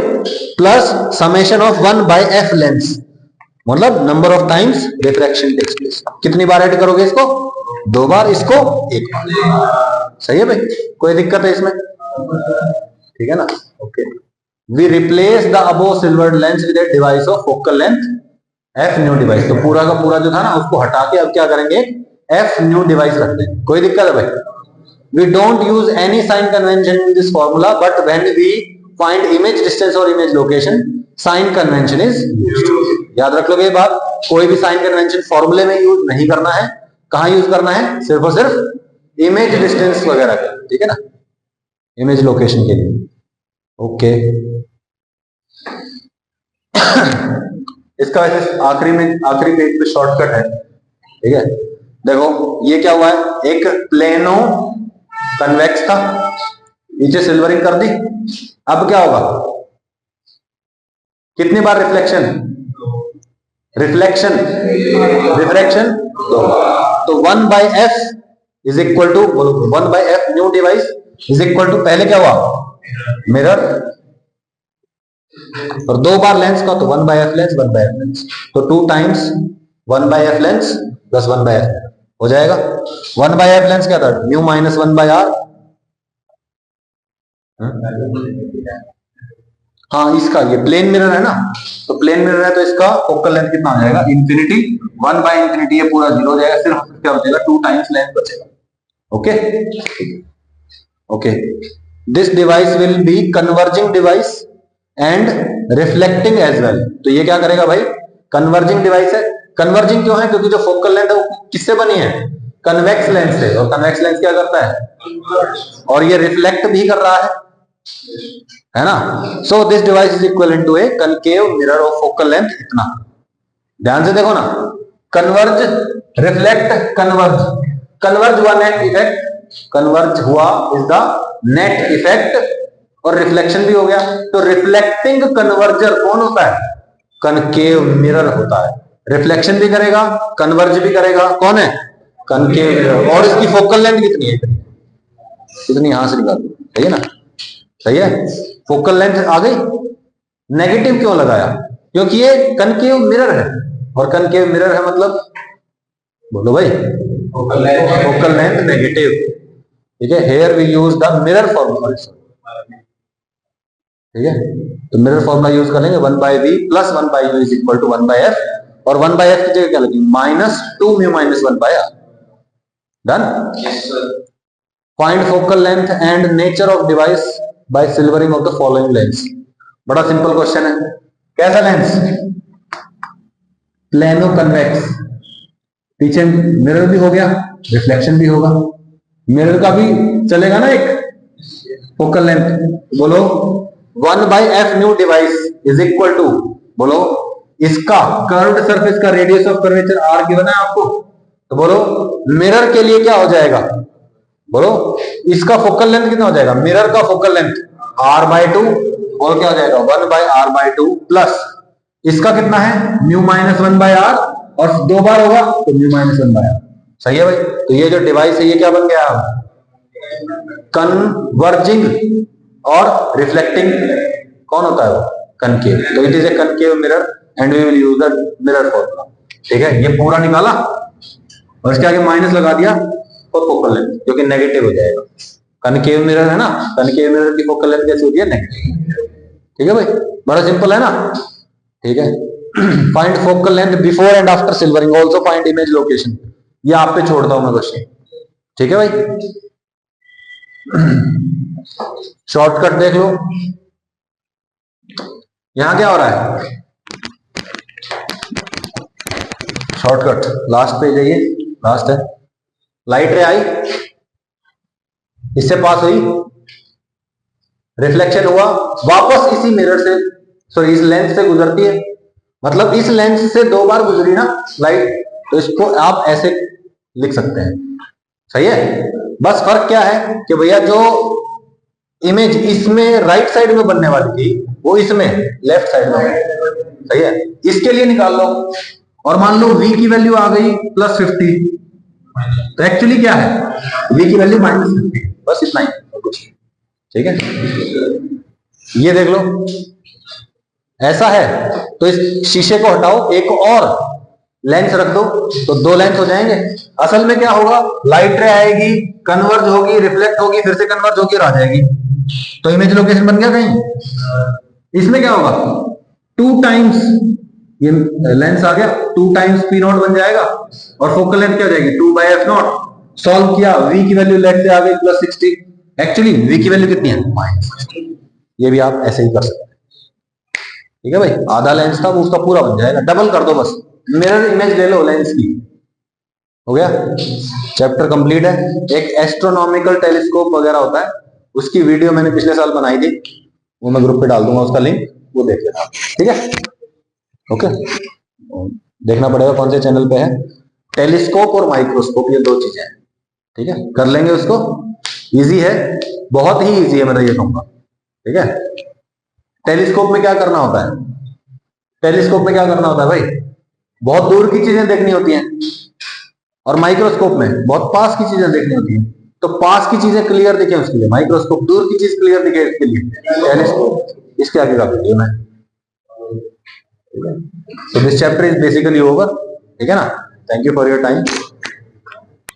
plus summation of 1 by F lens, मतलब number of times refraction takes place. कितनी बार add करोगे इसको, 2 बार, इसको 1 बार। सही है भाई, कोई दिक्कत है इसमें, ठीक है ना। Okay, we replace the above silver lens with a device of focal length F new device. तो पूरा का पूरा जो था ना उसको हटा के अब क्या करेंगे, एफ न्यू डिवाइस रख देंगे। कोई दिक्कत है भाई, we don't use any sign convention in this formula, but when we find image distance और image location sign convention is used. याद रख लोगे ये बात, कोई भी साइन कन्वेंशन फॉर्मूले में यूज नहीं करना है, कहां यूज करना है, सिर्फ और सिर्फ इमेज डिस्टेंस वगैरह के, ठीक है ना, इमेज लोकेशन के लिए। ओके इसका वैसे आखिरी पेज पे शॉर्टकट है। ठीक है, देखो ये क्या हुआ है, एक प्लेनो कन्वेक्स था, नीचे सिल्वरिंग कर दी, अब क्या होगा, कितनी बार रिफ्लेक्शन, रिफ्लेक्शन, रिफ्रैक्शन 2 बार। तो 1/f is equal to 1/f new device is equal to, पहले क्या हुआ मिरर, और 2 बार लेंस का तो 1/f लेंस 1/f लेंस, तो 2 times 1/f lens plus 1/f हो जाएगा। 1/f लेंस क्या था, न्यू माइनस 1/r। हाँ इसका, ये प्लेन मिरर है ना, तो प्लेन मिरर है तो इसका फोकल लेंथ कितना हो जाएगा, इंफिनिटी, 1/इंफिनिटी, ये पूरा 0 हो जाएगा, सिर्फ क्या बचेगा 2 टाइम्स लेंथ बचेगा। Okay okay, this device will be converging device and reflecting as well. तो ये क्या करेगा भाई, कन्वर्जिंग डिवाइस है। कन्वर्जिंग क्यों है, क्योंकि जो फोकल लेंथ है वो किससे बनी है, कन्वेक्स लेंस से, और कन्वेक्स लेंस क्या करता है, और ये रिफ्लेक्ट भी कर रहा है ना। So this device is equal to a concave mirror of focal length इतना। ध्यान से देखो ना, कन्वर्ज, रिफ्लेक्ट, कन्वर्ज, कन्वर्ज हुआ नेट इफेक्ट, कन्वर्ज हुआ इज द नेट इफेक्ट, और रिफ्लेक्शन भी हो गया। तो रिफ्लेक्टिंग कन्वर्जर कौन होता है, कनकेव मिरर होता है। रिफ्लेक्शन भी करेगा, कन्वर्ज भी करेगा, कौन है, कनकेव मिरर। और इसकी फोकल लेंथ कितनी है, कितनी, यहां से निकाल, सही है ना, सही है। फोकल लेंथ आ गई। नेगेटिव क्यों लगाया, क्योंकि ये कनकेव मिरर है, और कनकेव मिरर है मतलब, बोलो भाई, फोकल लेंथ नेगेटिव, ठीक है। Here we use the mirror formula, ठीक है। तो मिरर फॉर्मूला यूज करेंगे 1/v plus 1/u is equal to 1/f, और 1/f की जगह क्या लगेगी, -2 mu minus 1/r। Done. Find focal length and nature of device by silvering of the following lens. बड़ा सिंपल क्वेश्चन है। कैसा लेंस, प्लेनो कन्वेक्स, पीछे मिरर भी हो गया, रिफ्लेक्शन भी होगा, मिरर का भी चलेगा ना एक फोकल लेंथ। बोलो 1/f new device is equal to, बोलो इसका कर्व्ड सरफेस का radius of curvature r given है आपको, तो बोलो मिरर के लिए क्या हो जाएगा, बोलो इसका फोकल लेंथ कितना हो जाएगा, मिरर का फोकल लेंथ r/2, और क्या हो जाएगा 1/r/2 प्लस इसका कितना है म्यू माइनस 1/r, और 2 बार होगा तो म्यू माइनस 1/r। सही है भाई। तो ये जो डिवाइस है ये क्या बन गया, कन्वर्जिंग और रिफ्लेक्टिंग, कौन होता है वो, कनकेव। तो it is a concave mirror and we will use the mirror formula, ठीक है। ये पूरा निकाला और इसके आगे माइनस लगा दिया, और फोकल लेंथ जो कि नेगेटिव हो जाएगा। कनकेव मिरर है ना, कनकेव मिरर की फोकल लेंथ कैसे होती है, नेगेटिव, ठीक है भाई। बड़ा सिंपल है ना, ठीक है। Find focal length before and after silvering, also find image location. ये आप पे छोड़ता हूं मैं क्वेश्चन, ठीक है भाई। शॉर्टकट देख लो, यहां क्या हो रहा है, शॉर्टकट लास्ट पे जाइए, लास्ट है। लाइट रे आई, इससे पास हुई, रिफ्लेक्शन हुआ, वापस इसी मिरर से, सॉरी इस लेंस से गुजरती है, मतलब इस लेंस से 2 बार गुजरी ना लाइट, तो इसको आप ऐसे लिख सकते हैं, सही है। बस फर्क क्या है कि भैया जो इमेज इसमें राइट साइड में बनने वाली थी वो इसमें लेफ्ट साइड में, सही है। इसके लिए निकाल लो, और मान लो v की वैल्यू आ गई +50, तो एक्चुअली क्या है, v की वैल्यू -50, बस इतना ही कुछ, ठीक है। ये देख लो, ऐसा है तो इस शीशे को हटाओ, एक और लेंस रख दो, तो 2 लेंस हो जाएंगे। असल में क्या होगा, लाइट रे आएगी, कन्वर्ज होगी, रिफ्लेक्ट होगी, फिर से कन्वर्ज होगी और आ जाएगी, तो इमेज लोकेशन बन गया कहीं। इसमें क्या होगा, 2 टाइम्स ये लेंस आ गया, 2 टाइम्स p0 बन जाएगा, और फोकल लेंथ क्या हो जाएगी 2/f0। सॉल्व किया, v की वैल्यू लेट से आ गई +60, एक्चुअली v की वैल्यू कितनी है -60। ये भी आप ऐसे ही कर सकते हैं, ठीक है भाई। आधा लेंस था वो उसका पूरा बन जाएगा, डबल कर दो बस, मिरर इमेज ले लो लेंस की, हो गया, चैप्टर कंप्लीट है। एक एस्ट्रोनॉमिकल टेलीस्कोप वगैरह होता है, उसकी वीडियो मैंने पिछले साल बनाई थी, वो मैं ग्रुप पे डाल दूंगा उसका लिंक, वो देख लेना, ठीक है। ओके, देखना पड़ेगा कौन से चैनल पे है। टेलीस्कोप और माइक्रोस्कोप ये 2 चीजें हैं, ठीक है, कर लेंगे उसको, इजी है, बहुत ही इजी है, मैं तो ये कहूंगा, ठीक है। टेलीस्कोप में क्या करना होता है, टेलीस्कोप में क्या करना होता है भाई, बहुत दूर की चीजें देखनी होती हैं, और माइक्रोस्कोप में बहुत पास की चीजें देखनी होती हैं। तो पास की चीजें क्लियर दिखे उसके लिए माइक्रोस्कोप, दूर की चीज क्लियर दिखे इसके लिए टेलीस्कोप। इसके आगे का वीडियो में। So this chapter is basically over. ठीक है ना? Thank you for your time.